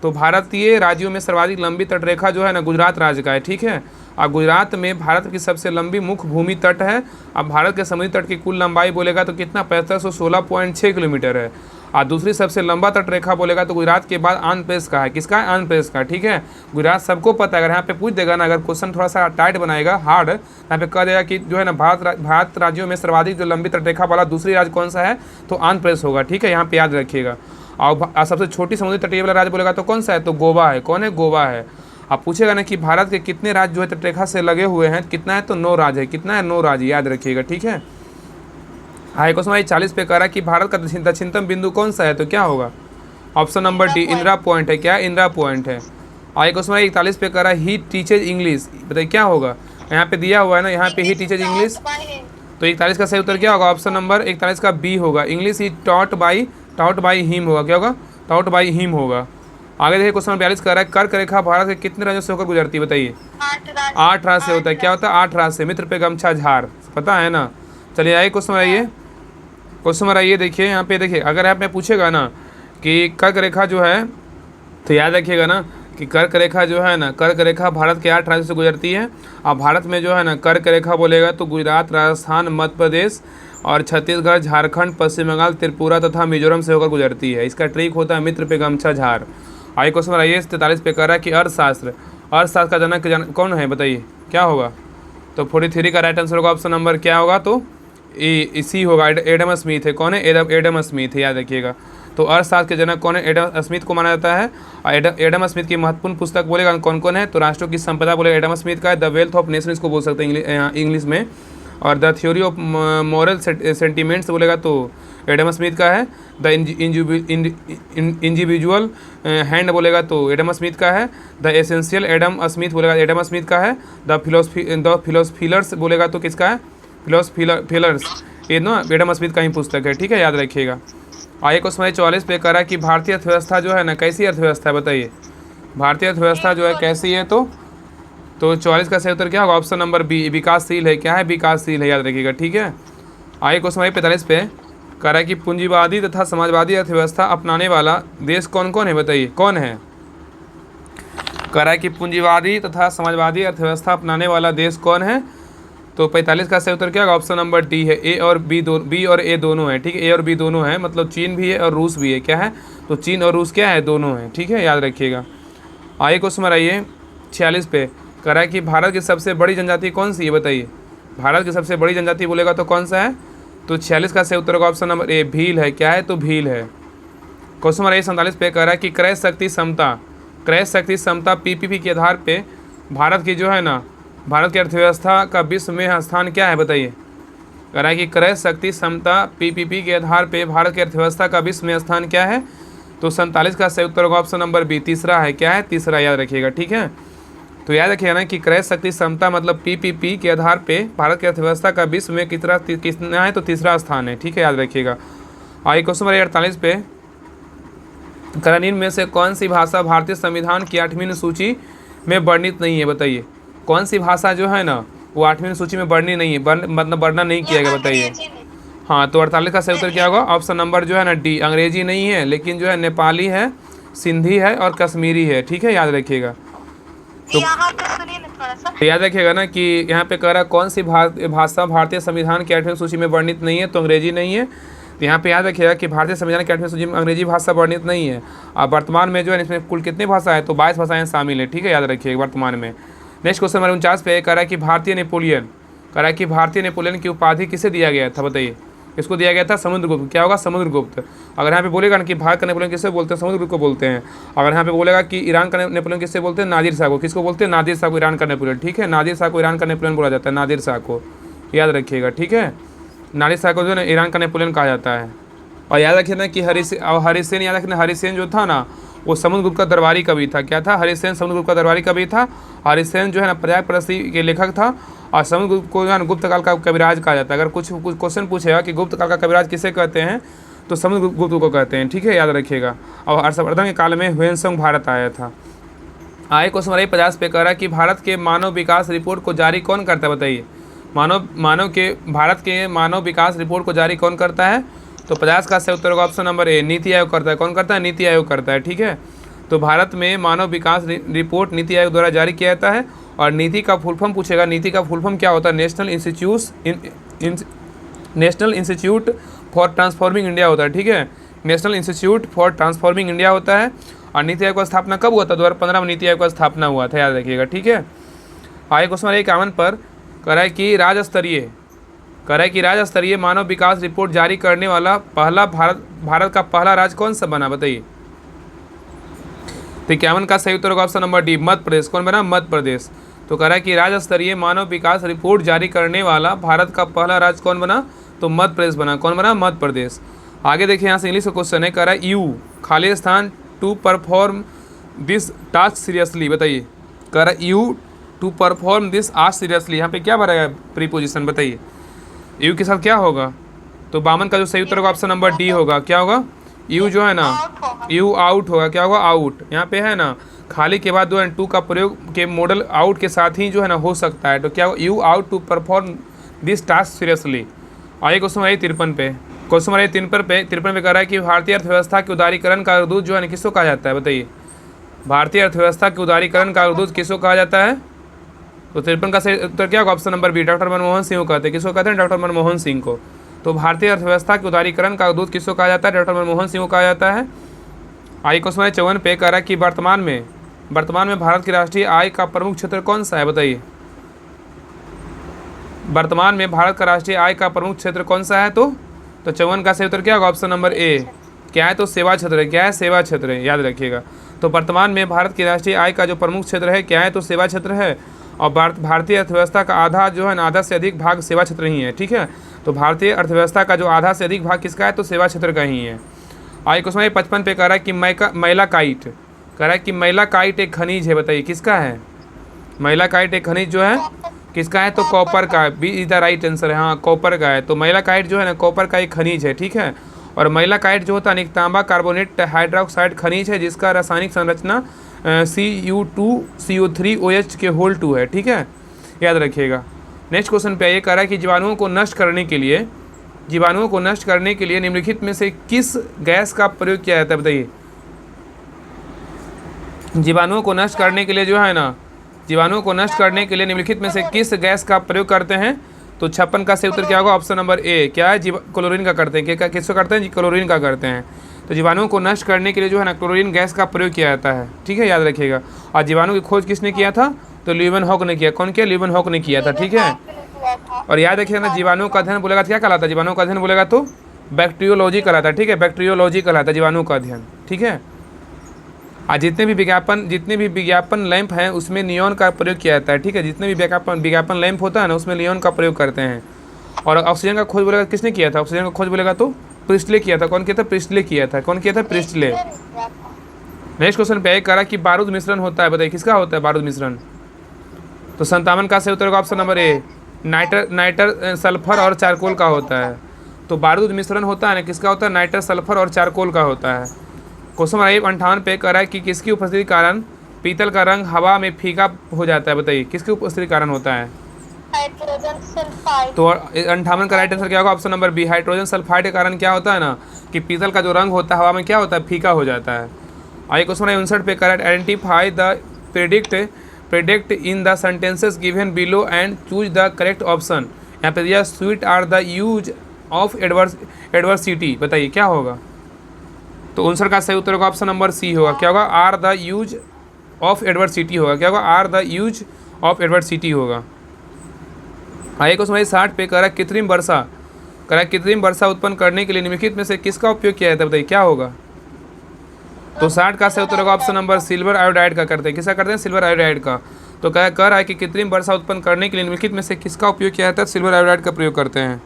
तो भारतीय राज्यों में सर्वाधिक लंबी तटरेखा जो है ना, गुजरात राज्य का है, ठीक है। और गुजरात में भारत की सबसे लंबी मुख्य भूमि तट है। अब भारत के समुद्री तट की कुल लंबाई बोलेगा तो कितना, 6516.6 किलोमीटर है। और दूसरी सबसे लंबा तटरेखा बोलेगा तो गुजरात के बाद आंध्र प्रदेश का है। किसका है? आंध्र प्रदेश का, ठीक है। गुजरात सबको पता है। अगर यहाँ पे पूछ देगा ना, अगर क्वेश्चन थोड़ा सा टाइट बनाएगा, हार्ड, यहाँ पे कह देगा कि जो है ना, भारत राज्यों में सर्वाधिक जो लंबी तटरेखा वाला दूसरी राज्य कौन सा है, तो आंध्र प्रदेश होगा, ठीक है। यहाँ पे याद रखिएगा। और सबसे छोटी समुद्री तटीय वाला राज्य बोलेगा तो कौन सा है, तो गोवा है। कौन है? गोवा है। आप पूछेगा ना कि भारत के कितने राज्य जो है तटरेखा से लगे हुए हैं, कितना है, तो 9 राज्य है। कितना है? 9 राज्य, याद रखिएगा, ठीक है। हाई क्वेश्चन 40 पे कह रहा है कि भारत का दक्षिणतम बिंदु कौन सा है, तो क्या होगा? Option number D, Indira point है। क्या? इंदिरा पॉइंट है। हाई क्वेश्चन 41 पे कह रहा है ही टीचेज इंग्लिश, बताइए क्या होगा? यहाँ पे दिया हुआ है ना, यहाँ पे ही टीचेज इंग्लिश, तो 41 का सही उत्तर क्या होगा? ऑप्शन नंबर 41 का बी होगा, English he taught by him होगा। क्या होगा? टॉट बाई हिम होगा। आगे देखिए क्वेश्चन 42 कह रहा है कर्क रेखा भारत के कितने राज्यों से होकर गुजरती है, बताइए? 8 राज्य से होता है। क्या होता है? 8 राज्य से। मित्र पे गमछा झार, पता है ना। चलिए आइए क्वेश्चन आइए, क्वेश्चन आइए। देखिए यहाँ पे, देखिए अगर आप में पूछेगा ना कि कर्क रेखा जो है, तो याद रखिएगा ना कि कर्क रेखा जो है ना, कर्क रेखा भारत के 8 राज्यों से गुजरती है। और भारत में जो है ना, कर्क रेखा बोलेगा तो गुजरात, राजस्थान, मध्य प्रदेश और छत्तीसगढ़, झारखंड, पश्चिम बंगाल, त्रिपुरा तथा मिजोरम से होकर गुजरती है। इसका ट्रिक होता है मित्र पे गमछा झार। आइए क्वेश्चन आइए 43 पे कह रहा है कि अर्थशास्त्र का जनक कौन है, बताइए क्या होगा? तो 43 का राइट आंसर होगा ऑप्शन नंबर क्या होगा, तो इसी होगा, एडम स्मिथ है। कौन है? एडम स्मिथ है, याद रखिएगा। तो अर्थशास्त्र के जनक कौन है? एडम स्मिथ को माना जाता है। और एडम स्मिथ की महत्वपूर्ण पुस्तक बोलेगा कौन कौन है, तो राष्ट्रों की संपदा बोलेगा एडम स्मिथ का है, द वेल्थ ऑफ नेशन इसको बोल सकते हैं इंग्लिश में। और the theory of moral sentiments बोलेगा तो एडम स्मिथ का है। द इंडिविजुअल हैंड बोलेगा तो एडम स्मिथ का है। द एसेंशियल एडम स्मिथ बोलेगा एडम स्मिथ का है। द फिलोसफिलर्स बोलेगा तो किसका है? फिलोसफिलर्स, ये ना एडम स्मिथ का ही पुस्तक है, ठीक है, याद रखिएगा। आइए क्वेश्चन 44 पे कह रहा है कि भारतीय अर्थव्यवस्था जो है ना, कैसी अर्थव्यवस्था है, बताइए? भारतीय अर्थव्यवस्था जो है कैसी है, तो 44 का सही उत्तर क्या होगा? ऑप्शन नंबर बी, विकासशील है। क्या है? विकासशील है, याद रखिएगा, ठीक है। आइए क्वेश्चन 45 पे कह रहा है कि पूंजीवादी तथा समाजवादी अर्थव्यवस्था अपनाने वाला देश कौन कौन है, बताइए कौन है? कह रहा है कि पूंजीवादी तथा समाजवादी अर्थव्यवस्था अपनाने वाला देश कौन है, तो 45 का सही उत्तर क्या होगा? ऑप्शन नंबर डी है, बी और ए दोनों है, ठीक है। ए और बी दोनों है, मतलब चीन भी है और रूस भी है। क्या है? तो चीन और रूस क्या है? दोनों है, ठीक है, याद रखिएगा। आइए क्वेश्चन आइए 46 पे कह रहा है कि भारत की सबसे बड़ी जनजाति कौन सी है, बताइए? भारत की सबसे बड़ी जनजाति बोलेगा तो कौन सा है, तो 46 का सही उत्तर होगा ऑप्शन नंबर ए, भील है। क्या है? तो भील है। क्वेश्चन नंबर 47 पे कह रहा है कि क्रय शक्ति क्षमता पीपीपी के आधार पे भारत की जो है ना, भारत की अर्थव्यवस्था का विश्व में स्थान क्या है, बताइए? कह रहा है कि क्रय शक्ति क्षमता पीपीपी के आधार पे भारत की अर्थव्यवस्था का विश्व में स्थान क्या है, तो 47 का सही उत्तर होगा ऑप्शन नंबर बी, तीसरा है। क्या है? तीसरा, याद रखिएगा, ठीक है। तो याद रखिएगा ना कि क्रय शक्ति क्षमता मतलब पीपीपी के आधार पे भारत की अर्थव्यवस्था का विश्व में कितना है, तो तीसरा स्थान है, ठीक है, याद रखिएगा। आइए क्वेश्चन नंबर 48 पे निम्न में से कौन सी भाषा भारतीय संविधान की 8वीं सूची में वर्णित नहीं है, बताइए? कौन सी भाषा जो है ना, वो 8वीं सूची में वर्णित नहीं है, मतलब वर्णन नहीं किया गया, बताइए? हाँ, तो 48 का सही उत्तर क्या होगा? ऑप्शन नंबर जो है ना डी, अंग्रेजी नहीं है, लेकिन जो है नेपाली है, सिंधी है और कश्मीरी है, ठीक है, याद रखिएगा। तो याद रखिएगा ना कि यहाँ पे कह रहा है कौन सी भाषा भारतीय संविधान की 8वीं सूची में वर्णित नहीं है, तो अंग्रेजी नहीं है। तो यहाँ पे याद रखिएगा कि भारतीय संविधान की 8वीं सूची में अंग्रेजी भाषा वर्णित नहीं है। और वर्तमान में जो है इसमें कुल कितनी भाषा है, तो 22 भाषाएं शामिल है, ठीक है, याद रखिएगा वर्तमान में। नेक्स्ट क्वेश्चन नंबर 49 पे कह रहा है कि भारतीय नेपोलियन की उपाधि किसे दिया गया था, बताइए? इसको दिया गया था समुद्रगुप्त। क्या होगा? समुद्रगुप्त। अगर यहाँ पे बोलेगा ना कि भारत का नेपोलियन किसे बोलते हैं, समुद्रगुप्त को बोलते हैं। अगर यहाँ पे बोलेगा कि ईरान का नेपोलियन किसे बोलते हैं, नादिर शाह को। किसको बोलते हैं? नादिर शाह को ईरान का नेपोलियन, ठीक है, नादिर शाह को ईरान का नेपोलियन बोला जाता है, नादिर शाह को, याद रखिएगा, ठीक है। नादिर शाह को जो है ईरान का नेपोलियन कहा जाता है। और याद रखिए ना कि हरिसेन, याद रखना हरिसेन जो था ना, वो समुद्रगुप्त का दरबारी कवि था। क्या था? हरिसेन समुद्रगुप्त का दरबारी कवि था। हरिसेन जो है ना पर्याय प्रसी के लेखक था। और समुद्रगुप्त को जो है गुप्त काल का कविराज कहा जाता है। अगर कुछ क्वेश्चन पूछेगा कि गुप्त काल का कविराज किसे कहते हैं, तो समुद्रगुप्त को कहते हैं, ठीक है, याद रखिएगा। और हर्षवर्धन के काल में ह्वेनसांग भारत आया था। आए क्वेश्चन नंबर 50 पे कह रहा है कि भारत के मानव विकास रिपोर्ट को जारी कौन करता है, बताइए? भारत के मानव विकास रिपोर्ट को जारी कौन करता है? तो 50 का सही उत्तर होगा ऑप्शन नंबर ए, नीति आयोग करता है। कौन करता है? नीति आयोग करता है, ठीक है। तो भारत में मानव विकास रिपोर्ट नीति आयोग द्वारा जारी किया जाता है। और नीति का फुल फॉर्म पूछेगा, नीति का फुल फॉर्म क्या होता है? National institute for transforming India होता है, ठीक है। National institute for transforming India होता है। और नीति आयोग का स्थापना कब हुआ था? 2015 में नीति आयोग का स्थापना हुआ था, याद रखिएगा, ठीक है। आगे क्वेश्चन 51 पर कह रहा है कि राज्य स्तरीय मानव विकास रिपोर्ट जारी करने वाला पहला भारत का पहला राज्य कौन सा बना? बताइए। तो 51 का सही उत्तर होगा option number D, Madhya Pradesh. कौन बना? मध्य प्रदेश। तो कह रहा है कि राज्य स्तरीय मानव विकास रिपोर्ट जारी करने वाला भारत का पहला राज्य कौन बना? तो मध्य प्रदेश बना। कौन बना? मध्य प्रदेश। आगे देखिए, यहाँ से इंग्लिश का क्वेश्चन है, कह रहा है यू खालिस्तान to perform this task seriously. बताइए, कह रहा है you to perform this ask seriously. यहाँ पे क्या भरा है प्रीपोजिशन? बताइए यू के साथ क्या होगा? तो 52 का जो सही उत्तर होगा ऑप्शन नंबर डी होगा। क्या होगा? यू जो है ना, यू आउट होगा। क्या होगा? आउट। यहाँ पे है ना, खाली के बाद जो है टू का प्रयोग के मॉडल आउट के साथ ही जो है ना हो सकता है। तो क्या होगा? You ought to perform this task seriously. आइए क्वेश्चन नंबर 53 पे, क्वेश्चन नंबर 53 पे कह रहा है कि भारतीय अर्थव्यवस्था के उदारीकरण का अग्रदूत जो है ना किसको कहा जाता है? बताइए, भारतीय अर्थव्यवस्था के उदारीकरण का अग्रदूत किसको कहा जाता है? तो 53 का सही उत्तर क्या होगा? Option number B, doctor Manmohan Singh को कहते हैं। किसको कहते हैं? डॉक्टर मनमोहन सिंह को। तो भारतीय अर्थव्यवस्था के उदारीकरण का अग्रदूत किसको कहा जाता है? डॉक्टर मनमोहन सिंह को कहा जाता है। आइए क्वेश्चन 54 पे कह रहा है कि वर्तमान में भारत की राष्ट्रीय आय का प्रमुख क्षेत्र कौन सा है? बताइए, वर्तमान में भारत का राष्ट्रीय आय का प्रमुख क्षेत्र कौन सा है? तो 54 का सही उत्तर क्या होगा? ऑप्शन नंबर ए। क्या है? तो सेवा क्षेत्र है। क्या है? सेवा क्षेत्र है, याद रखिएगा। तो वर्तमान में भारत की राष्ट्रीय आय का जो प्रमुख क्षेत्र है क्या है? तो सेवा क्षेत्र है। और भारतीय अर्थव्यवस्था का आधा जो है ना, आधा से अधिक भाग सेवा क्षेत्र ही है, ठीक है। तो भारतीय अर्थव्यवस्था का जो आधा से अधिक भाग किसका है? तो सेवा क्षेत्र का ही है। आइए क्वेश्चन 55 पे कह रहा है कि मैलाकाइट, कह रहा है कि मैलाकाइट एक खनिज है। बताइए किसका है? मैलाकाइट एक खनिज जो है किसका है? तो कॉपर का है। B is the right answer है, हाँ कॉपर का है। तो मैलाकाइट जो है ना कॉपर का एक खनिज है, ठीक है। और मैलाकाइट जो होता है एक तांबा कार्बोनेट हाइड्रोक्साइड खनिज है जिसका रासायनिक संरचना Cu2CO3OH के होल 2 है, ठीक है, याद रखिएगा। नेक्स्ट क्वेश्चन पे ये कह रहा है कि जीवाणुओं को नष्ट करने के लिए निम्नलिखित में से किस गैस का प्रयोग किया जाता है? बताइए, जीवाणुओं को नष्ट करने के लिए जो है ना, जीवाणुओं को नष्ट करने के लिए निम्नलिखित में से किस गैस का प्रयोग करते हैं? तो 56 का सही उत्तर क्या होगा? ऑप्शन नंबर ए। क्या है? क्लोरीन का करते हैं। क्या किसको करते हैं? क्लोरीन का करते हैं। तो जीवाणुओं को नष्ट करने के लिए जो है ना क्लोरीन गैस का प्रयोग किया जाता है, ठीक है, याद रखिएगा। और जीवाणु की खोज किसने किया था? तो ल्यूवेनहॉक ने किया। कौन किया? ल्यूवेनहॉक ने किया था, ठीक है। और याद रखिएगा ना, जीवाणुओं का अध्ययन बोलेगा क्या कहलाता है? जीवाणुओं का अध्ययन बोलेगा तो बैक्टीरियोलॉजी कहलाता है, ठीक है, बैक्टीरियोलॉजी कहलाता है जीवाणुओं का अध्ययन, ठीक है। और जितने भी विज्ञापन लैंप हैं उसमें नियॉन का प्रयोग किया जाता है, ठीक है। जितने भी विज्ञापन लैंप होता है ना उसमें नियॉन का प्रयोग करते हैं। और ऑक्सीजन का खोज बोलेगा किसने किया था? ऑक्सीजन का खोज बोलेगा तो प्रिस्टले किया था। कौन किया था? प्रिस्टले किया था। कौन किया था? प्रिस्टले। नेक्स्ट क्वेश्चन पे एक करा कि बारूद मिश्रण होता है। बताइए किसका होता है बारूद मिश्रण? तो 57 का सही उत्तर होगा option number A, nitre sulphur और चारकोल का होता है। तो बारूद मिश्रण होता है ना किसका होता है? नाइटर सल्फर और चारकोल का होता है। क्वेश्चन नंबर 58 पे कह रहा है कि किसकी उपस्थिति के कारण पीतल का रंग हवा में फीका हो जाता है? बताइए किसकी उपस्थिति के कारण होता है? Hydrogen sulphide. तो 58 का राइट आंसर क्या होगा? Option number B, hydrogen sulphide के कारण क्या होता है ना कि पीतल का जो रंग होता है हवा में क्या होता है? फीका हो जाता है। आइए क्वेश्चन नंबर 59 पे कह रहा है identify the predicate in the sentences given below and choose the correct option. यहाँ पे दिया sweet are the use of adversity. बताइए क्या होगा? तो 59 का सही उत्तर होगा ऑप्शन नंबर सी होगा। क्या होगा? Are the use of adversity होगा। क्या होगा? Are the use of adversity होगा। आइए क्वेश्चन 60 पे कह रहा है कृत्रिम वर्षा उत्पन्न करने के लिए निम्नलिखित में से किसका उपयोग किया जाता है? बताइए क्या होगा? तो 60 का सही उत्तर होगा ऑप्शन नंबर सिल्वर आयोडाइड का करते हैं। किसका करते हैं? सिल्वर आयोडाइड का। तो कह रहा है कि कृत्रिम वर्षा उत्पन्न करने के लिए निम्नलिखित में से किसका उपयोग किया जाता है? सिल्वर आयोडाइड का प्रयोग करते हैं।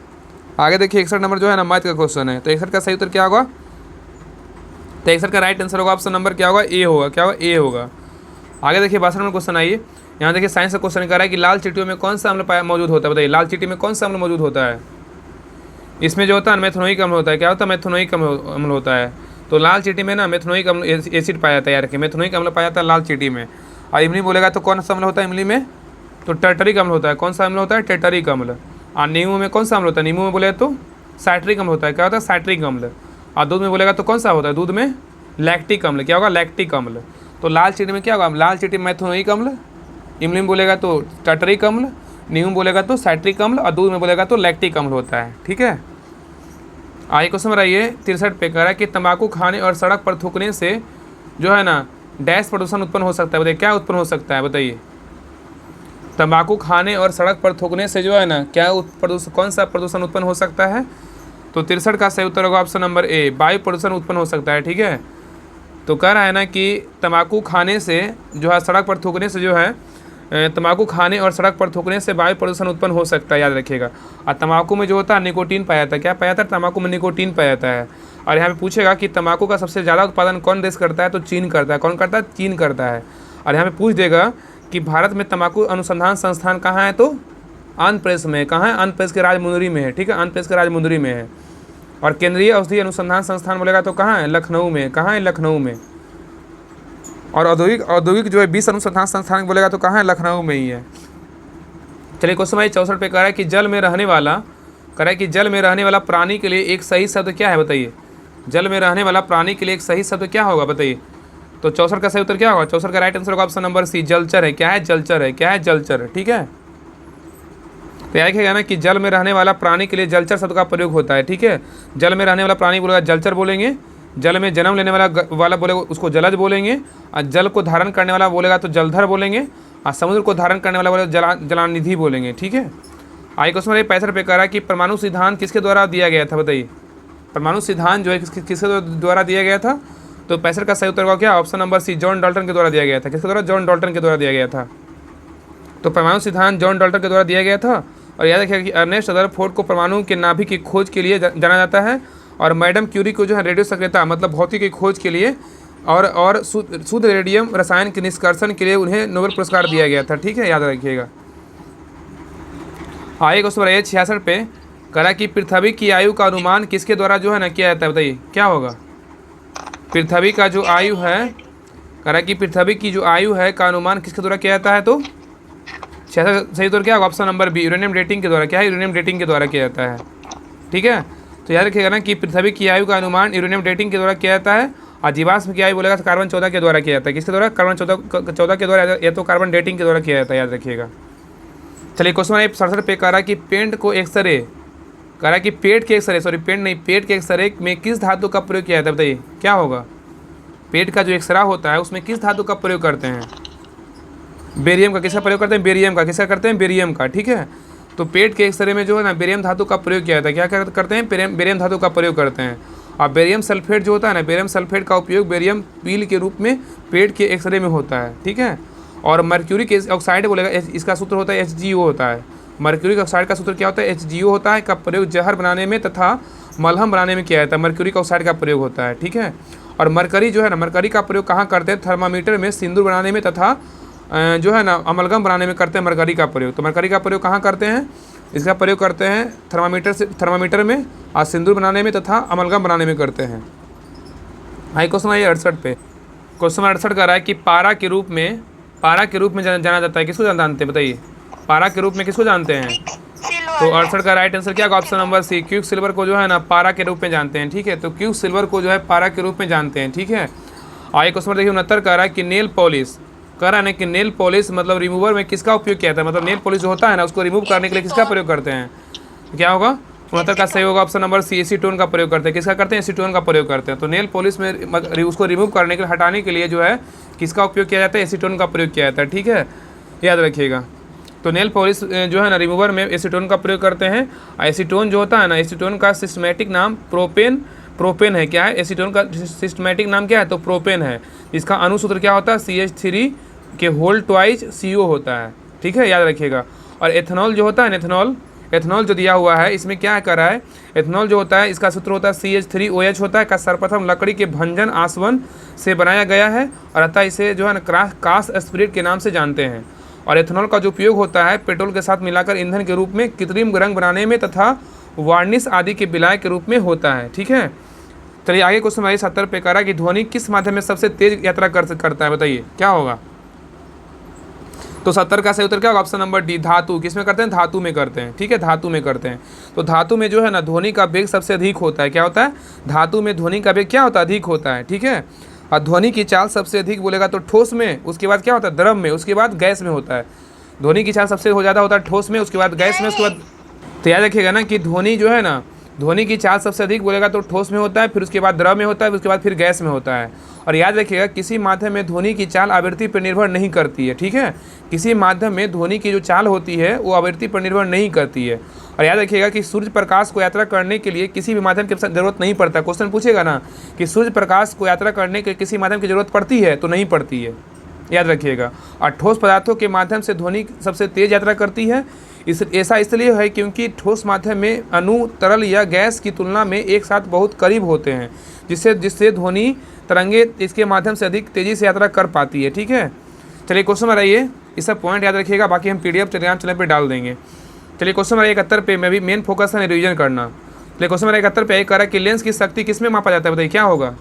आगे देखिए 61 नंबर जो है ना मैथ का क्वेश्चन है। तो 61 का सही उत्तर क्या होगा? तो 61 का राइट आंसर होगा ऑप्शन नंबर क्या होगा? ए होगा। क्या होगा? ए होगा। आगे देखिए 62 नंबर क्वेश्चन आइए। यहाँ देखिए साइंस का क्वेश्चन कर रहा है कि लाल चींटियों में कौन सा अम्ल मौजूद होता है? बताइए लाल चींटी में कौन सा अम्ल मौजूद होता है? इसमें जो होता है मेथनोइक अम्ल होता है। क्या होता है? मेथनोइक अम्ल होता है। तो लाल चींटी में ना मेथनोइक अम्ल एसिड पाया जाता है, यार कि मेथनोइक अम्ल पाया जाता है लाल चींटी में। और इमली बोलेगा तो कौन सा अम्ल होता है इमली में? तो टर्टरिक अम्ल होता है। कौन सा अम्ल होता है? टर्टरिक अम्ल। और नींबू में कौन सा अम्ल होता है? नींबू में बोले तो साइट्रिक अम्ल होता है। क्या होता है? साइट्रिक अम्ल। और दूध में बोलेगा तो कौन सा होता है? दूध में लैक्टिक अम्ल। क्या होगा? लैक्टिक अम्ल। तो लाल चीनी में क्या होगा? लाल चीनी मैथोनिक अम्ल, इमली में बोलेगा तो टार्टरिक अम्ल, नींबू में बोलेगा तो साइट्रिक अम्ल, और दूध में बोलेगा तो लैक्टिक अम्ल होता है। ठीक है, आइए क्वेश्चन बताइए 63 पे कह रहा है कि तंबाकू खाने और सड़क पर थूकने से जो है ना डैश प्रदूषण उत्पन्न हो सकता है। बताइए क्या उत्पन्न हो सकता है? बताइए। तंबाकू खाने और सड़क पर थूकने से जो है ना क्या प्रदूषण, कौन सा प्रदूषण उत्पन्न हो सकता है? तो 63 का सही उत्तर होगा ऑप्शन नंबर ए, वायु प्रदूषण उत्पन्न हो सकता है। ठीक है, तो कह रहा है ना कि तंबाकू खाने से जो है सड़क पर थूकने से जो है तंबाकू खाने और सड़क पर थूकने से वायु प्रदूषण उत्पन्न हो सकता है, याद रखिएगा। और तंबाकू में जो होता है निकोटीन पाया जाता है। क्या पाया जाता है? तंबाकू में निकोटीन पाया जाता है। और यहाँ पे पूछेगा कि तंबाकू का सबसे ज़्यादा उत्पादन कौन देश करता है? तो चीन करता है। कौन करता है? चीन करता है। और यहाँ पे पूछ देगा कि भारत में तंबाकू अनुसंधान संस्थान कहाँ है? तो आंध्र प्रदेश में। कहाँ है? आंध्र प्रदेश के राजमुंदरी में है। ठीक है, आंध्र प्रदेश के राजमुंदरी में है। और केंद्रीय औषधि अनुसंधान संस्थान बोलेगा तो कहाँ है? लखनऊ में। कहाँ है? लखनऊ में। और औद्योगिक जो है 20 अनुसंधान संस्थान बोलेगा तो कहाँ है? लखनऊ में ही है। चलिए क्वेश्चन नंबर 64 पे कह रहा है कि जल में रहने वाला प्राणी के लिए एक सही शब्द क्या है? बताइए। जल में रहने वाला प्राणी के लिए एक सही शब्द क्या होगा? बताइए। तो 64 का सही उत्तर क्या होगा? 64 का राइट आंसर होगा ऑप्शन नंबर सी, जलचर है। क्या है? जलचर है। क्या है? जलचर है। ठीक है, तो याद रखिएगा ना कि जल में रहने वाला प्राणी के लिए जलचर शब्द का प्रयोग होता है। ठीक है, जल में रहने वाला प्राणी बोलेगा जलचर बोलेंगे, जल में जन्म लेने वाला बोलेगा उसको जलज बोलेंगे, और जल को धारण करने वाला बोलेगा तो जलधर बोलेंगे, और समुद्र को धारण करने वाला बोलेगा जलानिधि बोलेंगे। ठीक है, आइए क्वेश्चन नंबर 65 पे कह रहा है कि परमाणु सिद्धांत किसके द्वारा दिया गया था? बताइए। परमाणु सिद्धांत जो है किसके द्वारा दिया गया था? तो 65 का सही उत्तर होगा क्या? Option number C, John Dalton के द्वारा दिया गया था। किसके द्वारा? जॉन डाल्टन के द्वारा दिया गया था। तो परमाणु सिद्धांत जॉन डाल्टन के द्वारा दिया गया था। और याद रखिएगा कि अर्नेस्ट रदरफोर्ड को परमाणु के नाभिक की खोज के लिए जाना जाता है, और मैडम क्यूरी को जो है रेडियो सक्रियता मतलब भौतिक की खोज के लिए और शुद्ध रेडियम रसायन के निष्कर्षण के लिए उन्हें नोबेल पुरस्कार दिया गया था। ठीक है, याद रखिएगा। आइए क्वेश्चन नंबर 66 पे करा कि पृथ्वी की आयु का अनुमान किसके द्वारा जो है ना किया जाता है? बताइए क्या होगा? पृथ्वी का जो आयु है, करा कि पृथ्वी की जो आयु है का अनुमान किसके द्वारा किया जाता है? तो 66 सही उत्तर क्या होगा? Option number B, uranium dating के द्वारा। क्या है? यूरेनियम डेटिंग के द्वारा किया जाता है। ठीक है, तो याद रखिएगा ना कि पृथ्वी की आयु का अनुमान यूरेनियम डेटिंग के द्वारा किया जाता है, और जीवाश्म की आयु बोलेगा तो कार्बन 14 के द्वारा किया जाता है। किसके द्वारा? कार्बन 14 के द्वारा, या तो कार्बन डेटिंग के द्वारा किया जाता है, याद रखिएगा। चलिए क्वेश्चन नंबर 67 पे कह रहा है कि पेट के एक्सरे में किस धातु का प्रयोग किया जाता है? बताइए क्या होगा? पेट का जो एक्सरा होता है उसमें किस धातु का प्रयोग करते हैं? बेरियम का। किसका प्रयोग करते हैं? बेरियम का। किसका करते हैं? बेरियम का। ठीक है, तो पेट के एक्सरे में जो है ना बेरियम धातु का प्रयोग किया जाता है। क्या करते हैं? बेरियम धातु का प्रयोग करते हैं। और बेरियम सल्फेट जो होता है ना, बेरियम सल्फेट का उपयोग बेरियम पील के रूप में पेट के एक्सरे में होता है। ठीक है, और मर्क्यूरिक ऑक्साइड बोलेगा, इसका सूत्र होता है HgO होता है। मर्क्यूरिक ऑक्साइड का सूत्र क्या होता है? HgO होता है। का प्रयोग जहर बनाने में तथा मलहम बनाने में किया जाता है। मर्क्यूरिक ऑक्साइड का प्रयोग होता है। ठीक है, और मरकरी जो है ना, मरकरी का प्रयोग कहाँ करते हैं? थर्मामीटर में सिंदूर बनाने में तथा जो है ना अमलगम बनाने में करते हैं मरकरी का प्रयोग। तो मरकरी का प्रयोग कहाँ करते हैं? इसका प्रयोग करते हैं थर्मामीटर में, और सिंदूर बनाने में तथा अमलगम बनाने में करते हैं। हाई क्वेश्चन है 68 पे। क्वेश्चन 68 कर रहा है कि पारा के रूप में जाना जाता है। किसको जानते हैं? बताइए। पारा के रूप में किसको जानते हैं? तो 68 का राइट आंसर क्या? Option number C, quicksilver को जो है ना पारा के रूप में जानते हैं। ठीक है, तो क्विक सिल्वर को जो है पारा के रूप में जानते हैं। ठीक है, आइए क्वेश्चन देखिए 69 कह रहा है कि नेल पॉलिश कह रहा है ना कि नेल पॉलिश मतलब रिमूवर में किसका उपयोग किया जाता है? मतलब नेल पॉलिश जो होता है ना उसको रिमूव करने के लिए किसका प्रयोग करते हैं? तो क्या होगा? 69 का सही होगा ऑप्शन नंबर सी, एसीटोन का प्रयोग करते हैं। किसका करते हैं? एसीटोन का प्रयोग करते हैं। तो नेल पॉलिश में उसको रिमूव करने के लिए, हटाने के लिए जो है किसका उपयोग किया जाता है? एसीटोन का प्रयोग किया जाता है। ठीक है, याद रखिएगा। तो नेल पॉलिश जो है ना रिमूवर में एसीटोन का प्रयोग करते हैं। एसीटोन जो होता है ना, एसीटोन का सिस्टमेटिक नाम प्रोपेन है। क्या है? एसीटोन का सिस्टमेटिक नाम क्या है? तो प्रोपेन है। इसका अणुसूत्र क्या होता है? CH3 के होल ट्वाइस CO होता है। ठीक है, याद रखिएगा। और एथेनॉल जो होता है ना, एथेनॉल जो दिया हुआ है इसमें क्या कर रहा है? एथेनॉल जो होता है इसका सूत्र होता है CH3OH होता है। का सर्वप्रथम लकड़ी के भंजन आसवन से बनाया गया है, और अतः इसे जो है ना कास्ट स्पिरिट के नाम से जानते हैं। और एथेनॉल का जो उपयोग होता है पेट्रोल के साथ मिलाकर ईंधन के रूप में, कृत्रिम रंग बनाने में तथा वार्निश आदि के विलाय के रूप में होता है। ठीक है, चलिए आगे क्वेश्चन नंबर 70 पे कह रहा है कि ध्वनि किस माध्यम में सबसे तेज यात्रा करता है? बताइए क्या होगा? तो 70 का सही उत्तर क्या होगा? ऑप्शन नंबर डी, धातु। किस में करते हैं? धातु में करते हैं, ठीक है, धातु में करते हैं। तो धातु में जो है ना ध्वनि का वेग सबसे अधिक होता है। क्या होता है? धातु में ध्वनि का वेग क्या होता है? अधिक होता है, ठीक है। और ध्वनि की चाल सबसे अधिक बोलेगा तो ठोस में, उसके बाद क्या होता है? द्रव में, उसके बाद गैस में होता है। ध्वनि की चाल सबसे हो ज़्यादा होता है ठोस में, उसके बाद गैस में, उसके बाद। तो याद रखिएगा ना कि ध्वनि जो है ना, ध्वनि की चाल सबसे अधिक बोलेगा तो ठोस में होता है, फिर उसके बाद द्रव में होता है, उसके बाद फिर गैस में होता है। और याद रखिएगा किसी माध्यम में ध्वनि की चाल आवृत्ति पर निर्भर नहीं करती है, ठीक है। किसी माध्यम में ध्वनि की जो चाल होती है वो आवृत्ति पर निर्भर नहीं करती है। और याद रखिएगा कि सूर्य प्रकाश को यात्रा करने के लिए किसी भी माध्यम की जरूरत नहीं पड़ता। क्वेश्चन पूछेगा ना कि सूर्य प्रकाश को यात्रा करने के किसी माध्यम की जरूरत पड़ती है, तो नहीं पड़ती है, याद रखिएगा। और ठोस पदार्थों के माध्यम से ध्वनि सबसे तेज यात्रा करती है। ऐसा इसलिए है क्योंकि ठोस माध्यम में अणु तरल या गैस की तुलना में एक साथ बहुत करीब होते हैं, जिससे ध्वनि तरंगे इसके माध्यम से अधिक तेज़ी से यात्रा कर पाती है, ठीक है। चलिए क्वेश्चन नंबर आइए, ये सब पॉइंट याद रखिएगा, बाकी हम PDF टेलीग्राम चैनल पे डाल देंगे। चलिए क्वेश्चन नंबर 71 पे मैं भी मेन फोकस है रिवीजन करना। चलिए क्वेश्चन नंबर 71 पे कह रहा है कि लेंस की शक्ति किस में मापा जाता है? बताइए क्या होगा?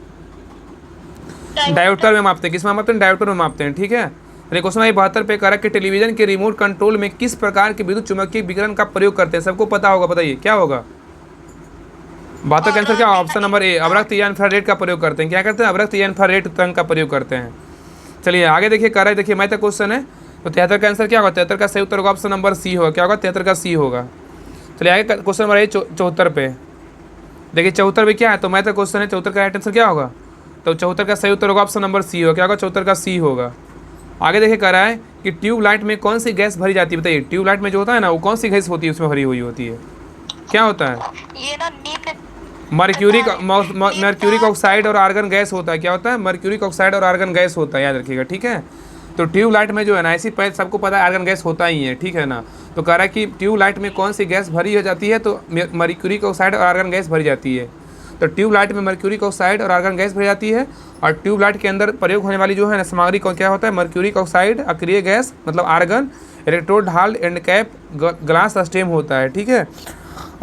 डायोप्टर में मापते हैं। किस में मापते हैं? डायोप्टर में मापते हैं, ठीक है। चलिए क्वेश्चन नंबर 72 पे कह रहा है कि टेलीविजन के रिमोट कंट्रोल में किस प्रकार के विद्युत चुम्बकीय विकिरण का प्रयोग करते हैं? सबको पता होगा, बताइए क्या होगा? 72 का आंसर क्या? ऑप्शन नंबर ए, अवरक्त या इंफ्रारेड का प्रयोग करते हैं। क्या करते हैं? अवरक्त या इंफ्रारेड तरंग का प्रयोग करते हैं। चलिए आगे देखिए, कह रहा है देखिए मैथ का क्वेश्चन है, तो 73 का आंसर क्या होगा? 73 का सही उत्तर होगा ऑप्शन नंबर सी होगा। क्या होगा? 73 का सी होगा। चलिए आगे क्वेश्चन नंबर है 74 पे। देखिए 74 पे क्या है? तो मैथ का क्वेश्चन है, 74 का राइट आंसर क्या होगा? तो 74 का सही उत्तर होगा ऑप्शन नंबर सी होगा। क्या होगा? 74 का सी होगा। आगे देखिए कह रहा है कि ट्यूबलाइट में कौन सी गैस भरी जाती है? बताइए ट्यूबलाइट में जो होता है ना, वो कौन सी गैस होती है उसमें भरी हुई होती है? क्या होता है? ये ना नीम मर्क्यूरिक ऑक्साइड और आर्गन गैस होता है। क्या होता है? मर्क्यूरिक ऑक्साइड और आर्गन गैस होता है, याद रखिएगा, ठीक है। तो ट्यूबलाइट में जो है ना, ऐसी पहले सबको पता है आर्गन गैस होता ही है, ठीक है ना। तो कह रहा है कि ट्यूबलाइट में कौन सी गैस भरी हो जाती है? तो मर्क्यूरिक ऑक्साइड और आर्गन गैस भरी जाती है। तो ट्यूबलाइट में मर्क्यूरिक ऑक्साइड और आर्गन गैस भरी जाती है। और ट्यूबलाइट के अंदर प्रयोग होने वाली जो है ना सामग्री को क्या होता है? मर्क्यूरिक ऑक्साइड, अक्रिय गैस मतलब आर्गन, इलेक्ट्रोड ढाल, एंड कैप, ग्लास स्टेम होता है, ठीक है।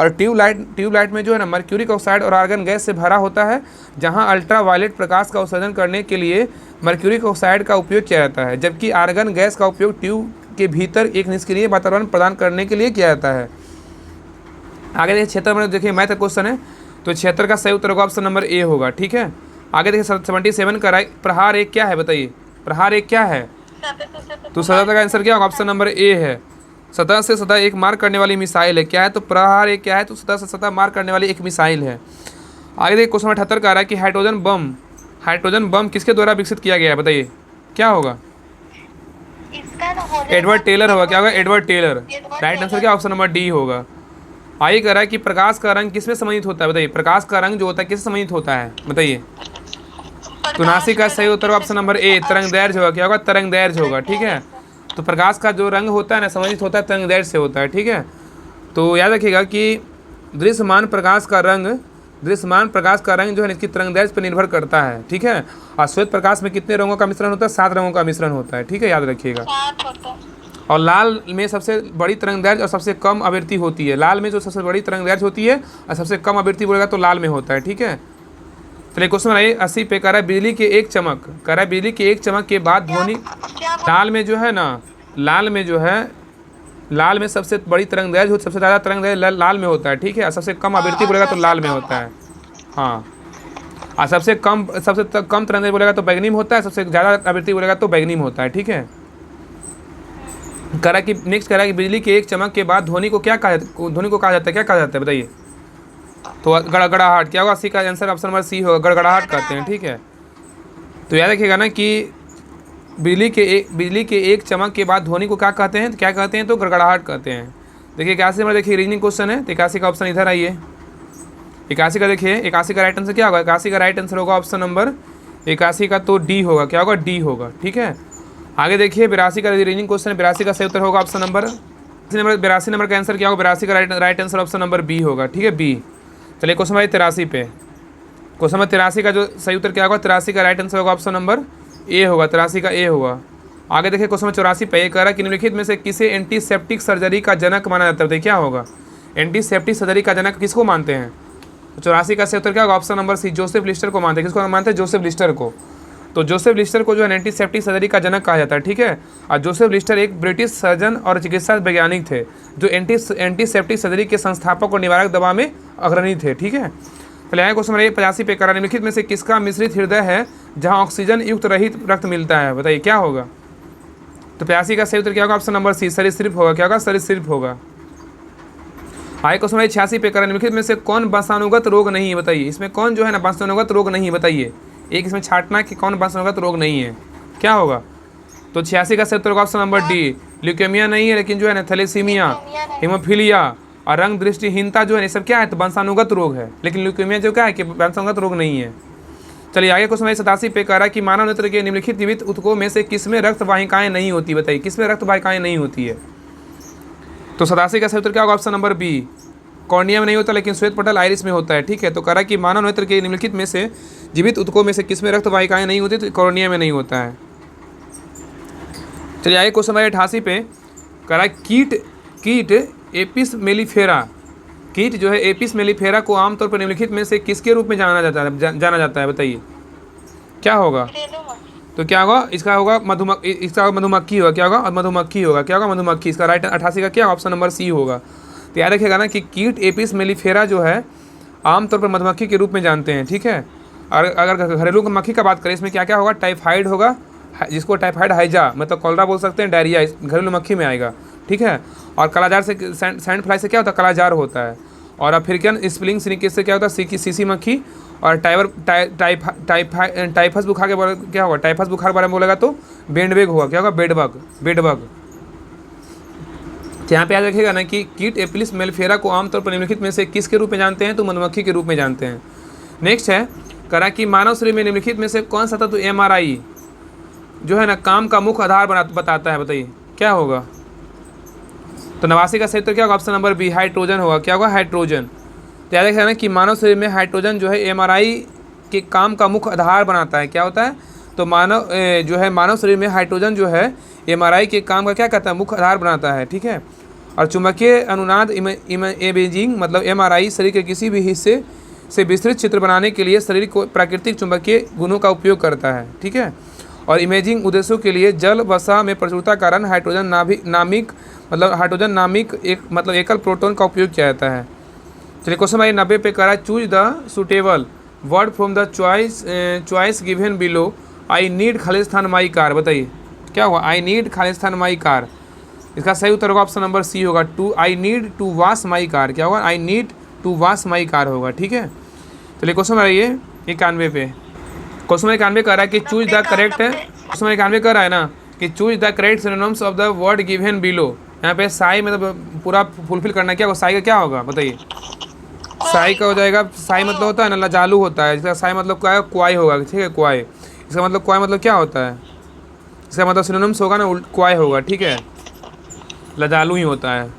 और ट्यूबलाइट में जो है ना मर्क्यूरिक ऑक्साइड और आर्गन गैस से भरा होता है, जहां अल्ट्रा वायलेट प्रकाश का उत्सर्जन करने के लिए मर्क्यूरिक ऑक्साइड का उपयोग किया जाता है, जबकि आर्गन गैस का उपयोग ट्यूब के भीतर एक निष्क्रिय वातावरण प्रदान करने के लिए किया जाता है। आगे देखिए 76 में देखिए मैथ का क्वेश्चन है, तो 76 का सही उत्तर होगा ऑप्शन नंबर ए होगा, ठीक है। आगे देखिए 77 का प्रहार एक क्या है? बताइए प्रहार एक क्या है? तो 77 का आंसर क्या होगा? ऑप्शन नंबर ए है। सतह से सतह एक मार करने वाली मिसाइल है। क्या है? तो प्रहार एक क्या है? तो सतह से सतह मार करने वाली एक मिसाइल है। आगे देखिए क्वेश्चन 78 का आ रहा है कि हाइड्रोजन बम किसके द्वारा विकसित किया गया है? बताइए क्या होगा? एडवर्ड टेलर होगा। क्या होगा? Edward Teller. राइट आंसर क्या? ऑप्शन नंबर डी होगा। आगे कह रहा है कि प्रकाश का रंग किसमें सम्मिलित होता है? बताइए प्रकाश का रंग जो होता है किससे सम्मिलित होता है? बताइए। तो 79 का सही उत्तर ऑप्शन नंबर ए, तरंगदैर्घ्य होगा। क्या होगा? तरंगदैर्घ्य होगा, ठीक है। तो प्रकाश का जो रंग होता है ना सम्मिलित होता है तरंगदैर्घ्य से होता है, ठीक है। तो याद रखिएगा कि दृश्यमान प्रकाश का रंग जो है इसकी तरंगदैर्घ्य पर निर्भर करता है, ठीक है। और श्वेत प्रकाश में कितने रंगों का मिश्रण होता है? 7 रंगों का मिश्रण होता है, ठीक है, याद रखिएगा। और लाल में सबसे बड़ी तरंगदैर्घ्य और सबसे कम आवृत्ति होती है। लाल में जो सबसे बड़ी तरंगदैर्घ्य होती है और सबसे कम आवृत्ति बोलेगा तो लाल में होता है, ठीक है। चलिए क्वेश्चन आइए 80 पे। कह रहा है बिजली के एक चमक के बाद ध्वनि। लाल में सबसे बड़ी तरंगदैर्घ्य सबसे ज़्यादा तरंगदैर्घ्य लाल में होता है, ठीक है। सबसे कम आवृत्ति बोलेगा तो लाल में होता है, हाँ। और सबसे कम तरंगदैर्घ्य बोलेगा तो बैगनी में होता है, सबसे ज़्यादा आवृत्ति बोलेगा तो बैगनी में होता है, ठीक है। कह रहा कि नेक्स्ट कह रहा है कि बिजली के एक चमक के बाद ध्वनि को क्या कहा जाता है? क्या कहा जाता है? बताइए। तो गड़गड़ाहट। क्या होगा? 80 का आंसर ऑप्शन नंबर सी होगा, गड़गड़ाहट कहते हैं, ठीक है। तो याद रखिएगा ना कि बिजली के एक चमक के बाद ध्वनि को क्या कहते हैं? क्या कहते हैं? तो गड़गड़ाहट कहते हैं। देखिए 81 नंबर देखिए रीजनिंग क्वेश्चन है, तो 81 का ऑप्शन इधर आइए। 81 का देखिए, 81 का राइट आंसर क्या होगा? 81 का राइट आंसर होगा ऑप्शन नंबर 81 का तो डी होगा। क्या होगा? डी होगा, ठीक है। आगे देखिए 82 का रीजनिंग क्वेश्चन है, 82 का सही उत्तर होगा ऑप्शन नंबर 82 नंबर का आंसर क्या होगा? 82 का right answer option number B होगा, ठीक है, बी। चलिए क्वेश्चन नंबर 83 पे। क्वेश्चन नंबर 83 का जो सही उत्तर क्या होगा? 83 का राइट आंसर होगा ऑप्शन नंबर ए होगा, 83 का ए होगा। आगे देखिए क्वेश्चन नंबर 84 पे कह रहा है कि निम्नलिखित में से किसे एंटीसेप्टिक सर्जरी का जनक माना जाता है? बताइए क्या होगा? एंटीसेप्टिक सर्जरी का जनक किसको मानते हैं? तो 84 का सही उत्तर क्या होगा? Option number C, Joseph Lister को मानते हैं। किसको मानते हैं? जोसेफ लिस्टर को। तो जोसेफ लिस्टर को जो है एंटीसेप्टिक सर्जरी का जनक कहा जाता है, ठीक है। और जोसेफ लिस्टर एक ब्रिटिश सर्जन और चिकित्सा वैज्ञानिक थे जो एंटीसेप्टिक सर्जरी के संस्थापक और निवारक दवा में अग्रणी थे, ठीक है। चलिए आगे क्वेश्चन नंबर 85 पे करा, निम्नलिखित में से किसका मिश्रित हृदय है जहां ऑक्सीजन युक्त रहित रक्त मिलता है, बताइए क्या होगा। तो 85 का सही उत्तर क्या होगा, ऑप्शन नंबर सी सरीसृप होगा। क्या होगा, सरीसृप होगा। आगे क्वेश्चन नंबर 86 पे करा, निम्नलिखित में से कौन वंशानुगत रोग नहीं है, बताइए। इसमें कौन जो है ना वंशानुगत रोग नहीं है, बताइए। एक इसमें छाटना कि कौन वंशानुगत रोग नहीं है, क्या होगा। तो 86 का सही उत्तर होगा ऑप्शन नंबर डी, ल्यूकेमिया नहीं है, लेकिन जो है ना थैलेसीमिया, हीमोफीलिया और रंग दृष्टिहीनता जो है ये सब क्या है, तो वंशानुगत रोग है। लेकिन ल्यूकेमिया जो क्या है कि वंशानुगत रोग नहीं है। चलिए आगे क्वेश्चन नंबर 87 पे कह रहा है कि मानव नेत्र के निम्नलिखित जीवित ऊतकों में से किसमें रक्त वाहिकाएं नहीं होती, बताइए किसमें रक्त वाहिकाएं नहीं होती है। तो 87 का सही उत्तर क्या होगा, ऑप्शन नंबर बी, कॉर्निया में नहीं होता लेकिन श्वेत पटल आइरिस में होता है, ठीक है। तो कह रहा है कि मानव नेत्र के निम्नलिखित में से जीवित ऊतकों में से किसमें रक्त वाहिकाएं नहीं होती, तो कॉर्निया में नहीं होता है। चलिए आगे क्वेश्चन नंबर 88 पे कह रहा है कीट एपिस मेलिफेरा, कीट जो है एपिस मेलिफेरा को आमतौर पर निम्नलिखित में से किसके रूप में जाना जाता है, बताइए क्या होगा। तो क्या होगा, इसका होगा मधुमक्खी होगा। क्या होगा, मधुमक्खी होगा। क्या होगा, मधुमक्खी। इसका राइट 88 का क्या ऑप्शन नंबर सी होगा। तो याद रखिएगा ना कि कीट एपिस मेलिफेरा जो है आमतौर पर मधुमक्खी के रूप में जानते हैं, ठीक है। और अगर घरेलू मक्खी का बात करें इसमें क्या क्या होगा, टाइफाइड होगा, जिसको टाइफाइड हाइजा मतलब कॉलरा बोल सकते हैं, डायरिया घरेलू मक्खी में आएगा, ठीक है। और कालाजार से सैंड फ्लाई से क्या होता है, कालाजार होता है। और अफ्रीकन स्प्लिंग सिनिकेट से क्या होता है, सीसी मक्खी। और टाइफस बुखार के बारे में क्या होगा, टाइफस बुखार के बारे में बोलेगा तो बेडबग होगा। क्या होगा, बेडबग। यहाँ पे याद रखिएगा ना कि कीट एपिस मेलिफेरा को आमतौर पर निम्नलिखित में से किसके रूप में जानते हैं, तो मधुमक्खी के रूप में जानते हैं। नेक्स्ट है करा कि मानव शरीर में निम्नलिखित में से कौन सा तत्व एमआरआई जो है ना काम का मुख्य आधार बताता है, बताइए क्या होगा। तो 89 का सही उत्तर क्या होगा, ऑप्शन नंबर बी, हाइड्रोजन होगा। क्या होगा, हाइड्रोजन। तो याद रखिएगा ना कि मानव शरीर में हाइड्रोजन जो है एमआरआई के काम का मुख्य आधार बनाता है। क्या होता है, तो मानव शरीर में हाइड्रोजन जो है एमआरआई के काम का क्या करता है, मुख्य आधार बनाता है, ठीक है। और चुंबकीय अनुनाद इमेजिंग मतलब एमआरआई शरीर के किसी भी हिस्से से विस्तृत चित्र बनाने के लिए शरीर को प्राकृतिक चुंबकीय गुणों का उपयोग करता है, ठीक है। और इमेजिंग उद्देश्यों के लिए जल वसा में प्रचुरता कारण हाइड्रोजन नामिक एकल प्रोटॉन का उपयोग किया जाता है। चलिए क्वेश्चन नंबर 90 पे करा, choose the suitable word from the choice given below. I need खालिस्तान माई कार, बताइए क्या होगा, आई नीड खालिस्तान माई कार। इसका सही उत्तर होगा ऑप्शन नंबर सी होगा, I need to wash my car. क्या होगा, I need to wash my car होगा, ठीक है। चलिए क्वेश्चन नंबर आइए 91 पे, क्वेश्चन नंबर 91 कर रहा है कि choose the correct, question number 91 कर रहा है ना कि choose the correct synonyms of the word given below. यहाँ पे साई मतलब पूरा फुलफिल करना, क्या होगा साई का क्या होगा, बताइए। साई का हो जाएगा, साई मतलब होता है ना लजालू होता है, इसका साई मतलब क्या है, क्वाई होगा, ठीक है क्वाई। इसका मतलब क्वाई मतलब क्या होता है, इसका मतलब सिनोनिम्स होगा ना क्वाई होगा, ठीक है, लजालू ही होता है।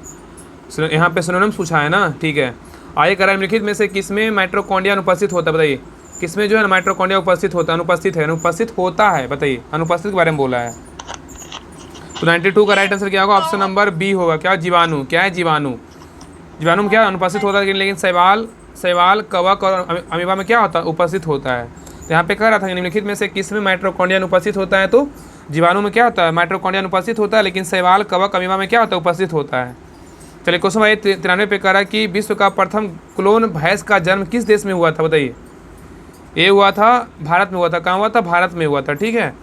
यहाँ पे सिनोनिम्स पूछा है ना, ठीक है। आगे करा निम्नलिखित में से किसमें माइटोकॉन्ड्रिया अनुपस्थित होता है, बताइए किसमें जो है माइटोकॉन्ड्रिया उपस्थित होता है, अनुपस्थित होता है, बताइए अनुपस्थित के बारे में बोला है। तो 92 का राइट आंसर क्या होगा, ऑप्शन नंबर बी होगा। क्या, जीवाणु। क्या है, जीवाणु। जीवाणु में क्या अनुपस्थित होता है, लेकिन शैवाल कवक और अमीबा में क्या होता है, उपस्थित होता है। तो यहाँ पे कह रहा था कि निम्नलिखित में से किसमें माइटोकॉन्ड्रिया अनुपस्थित होता है, तो जीवाणु में क्या होता है, माइटोकॉन्ड्रिया अनुपस्थित होता है, लेकिन शैवाल कवक अमीबा में क्या होता है, उपस्थित होता है। चलिए क्वेश्चन भाई 93 पे कह रहा कि विश्व का प्रथम क्लोन भैंस का जन्म किस देश में हुआ था, बताइए। ये हुआ था भारत में हुआ था। कहाँ हुआ था, भारत में हुआ था, ठीक है।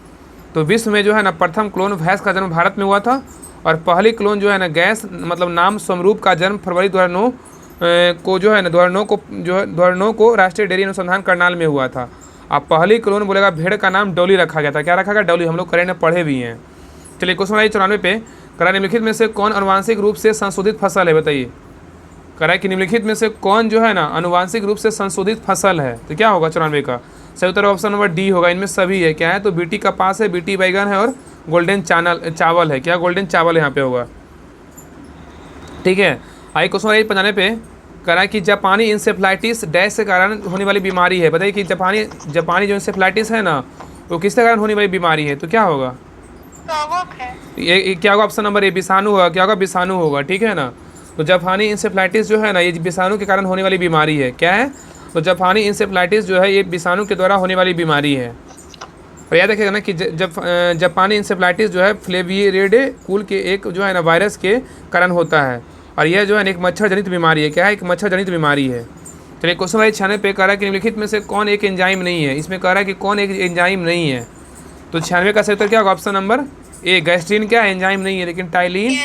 तो विश्व में जो है ना प्रथम क्लोन भैंस का जन्म भारत में हुआ था। और पहली क्लोन जो है ना गैस मतलब नाम स्वरूप का जन्म फरवरी 2009 को जो है ना 2009 को राष्ट्रीय डेयरी अनुसंधान करनाल में हुआ था। अब पहली क्लोन बोलेगा भेड़ का नाम डॉली रखा गया था। क्या रखा गया, डॉली। हम लोग करेंट में पढ़े भी हैं। चलिए क्वेश्चन 94 पे करा निम्नलिखित में से कौन अनुवांशिक रूप से संशोधित फसल है, बताइए। करा कि निम्नलिखित में से कौन जो है ना अनुवांशिक रूप से संशोधित फसल है, तो क्या होगा 94 का सही उत्तर ऑप्शन नंबर डी होगा। इनमें सभी है, क्या है, तो बीटी कपास है, बीटी बैगन है और गोल्डन चावल है। क्या, गोल्डन चावल यहाँ पे होगा, ठीक है। आइए क्वेश्चन 95 पे करा कि जापानी इंसेफ्लाइटिस डैश के कारण होने वाली बीमारी है, बताइए कि जापानी जो इंसेफ्लाइटिस है ना वो किसके कारण होने वाली बीमारी है, तो क्या होगा, ये क्या होगा, ऑप्शन नंबर ए विषाणु होगा। क्या होगा, विषाणु होगा, ठीक है ना। तो जापानी इंसेफ्लाइटिस जो है ना ये विषाणु के कारण होने वाली बीमारी है। क्या है, तो जापानी इंसेफ्लाइटिस जो है ये विषाणु के द्वारा होने वाली बीमारी है। और याद रखिएगा ना कि जब पानी इंसेफ्लाइटिस जो है फ्लेवियरिडे कुल के एक जो है ना वायरस के कारण होता है, और यह जो है एक मच्छर जनित बीमारी है। क्या है? एक मच्छर जनित बीमारी है। चलिए क्वेश्चन नंबर 96 पे कह रहा है कि निम्नलिखित में से कौन एक एंजाइम नहीं है। इसमें कह रहा है कि कौन एक एंजाइम नहीं है, तो 96 का सही उत्तर क्या होगा? ऑप्शन नंबर ए, गैस्ट्रीन क्या है? एंजाइम नहीं है, लेकिन टाइलिन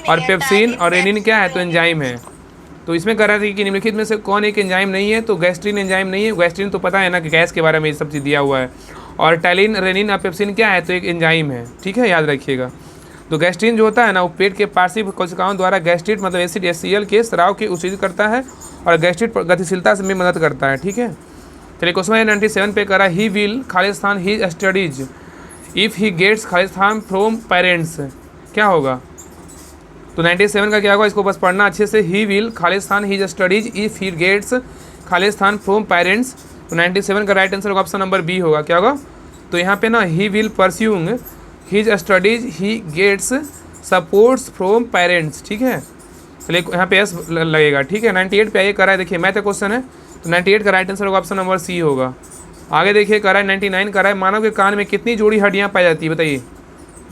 और पेप्सिन और रेनिन क्या है? तो एंजाइम है। तो इसमें कह रहा था कि निम्नलिखित में से कौन एक एंजाइम नहीं है, तो गैस्ट्रीन एंजाइम नहीं है। गैस्ट्रीन तो पता है ना कि गैस के बारे में ये सब चीज़ दिया हुआ है, और टाइलिन रेनिन और पेप्सिन क्या है? तो एक एंजाइम है। ठीक है, याद रखिएगा। तो गैस्ट्रीन जो होता है ना, वो पेट के पार्श्व कोशिकाओं द्वारा गैस्ट्रेट मतलब एसिड HCl के स्राव की उत्सर्जित करता है और गैस्ट्रेट गतिशीलता में मदद करता है। ठीक है, चलिए क्वेश्चन 97 पे करा, ही विल खालिस्तान he studies if he gets खालिस्तान फ्रॉम पेरेंट्स। क्या होगा? तो 97 का क्या होगा? इसको बस पढ़ना अच्छे से। ही विल खालिस्तान his studies if he gets खालिस्तान फ्रॉम पेरेंट्स। तो 97 का राइट आंसर होगा ऑप्शन नंबर बी होगा। क्या होगा? तो यहाँ पे ना he will pursuing his studies he gets supports from parents. ठीक है, चलिए यहाँ पे एस लगेगा। ठीक है, 98 पे आइए करा है, देखिए मैथ का क्वेश्चन है, तो 98 का राइट आंसर होगा ऑप्शन नंबर सी होगा। आगे देखिए करा है 99 करा है, मानव के कान में कितनी जोड़ी हड्डियाँ पाई जाती है? बताइए,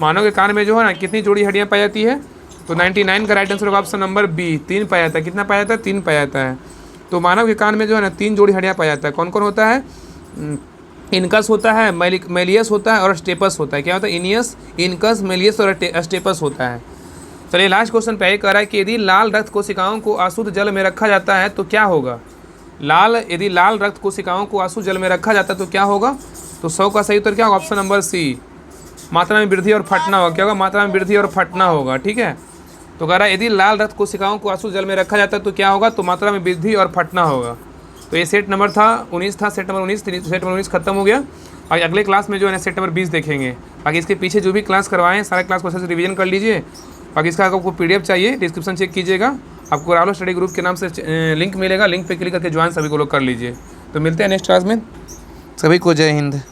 मानव के कान में जो है ना कितनी जोड़ी हड्डियाँ पाई जाती है? तो 99 का राइट आंसर होगा ऑप्शन नंबर बी, 3 पाया जाता है। कितना पाया जाता है? 3 पाया जाता है। तो मानव के कान में जो है ना 3 जोड़ी हड्डियाँ पाया जाता है। कौन कौन होता है? इनकस होता है, मेलियस होता है और स्टेपस होता है। क्या होता है? इनियस, इनकस, मेलियस और स्टेपस होता है। चलिए लास्ट क्वेश्चन पे कह रहा है कि यदि लाल रक्त कोशिकाओं को अशुद्ध जल में रखा जाता है तो क्या होगा? यदि लाल रक्त कोशिकाओं को अशुद्ध जल में रखा जाता है तो क्या होगा? तो 100 का सही उत्तर क्या होगा? ऑप्शन नंबर सी, मात्रा में वृद्धि और फटना होगा। क्या होगा? मात्रा में वृद्धि और फटना होगा। ठीक है, तो कह रहा है यदि लाल रक्त कोशिकाओं को अशुद्ध जल में रखा जाता है तो क्या होगा? तो मात्रा में वृद्धि और फटना होगा। तो ये सेट नंबर था 19 था, सेट नंबर 19, सेट नंबर 19 खत्म हो गया। और अगले क्लास में जो है ना सेट नंबर 20 देखेंगे। बाकी इसके पीछे जो भी क्लास करवाएं सारे क्लास को अच्छे से रिवीजन कर लीजिए। बाकी इसका आपको PDF चाहिए, डिस्क्रिप्शन चेक कीजिएगा, आपको राहुल स्टडी ग्रुप के नाम से लिंक मिलेगा, लिंक पे क्लिक करके ज्वाइन सभी को लोग कर लीजिए। तो मिलते हैं नेक्स्ट क्लास में, सभी को जय हिंद।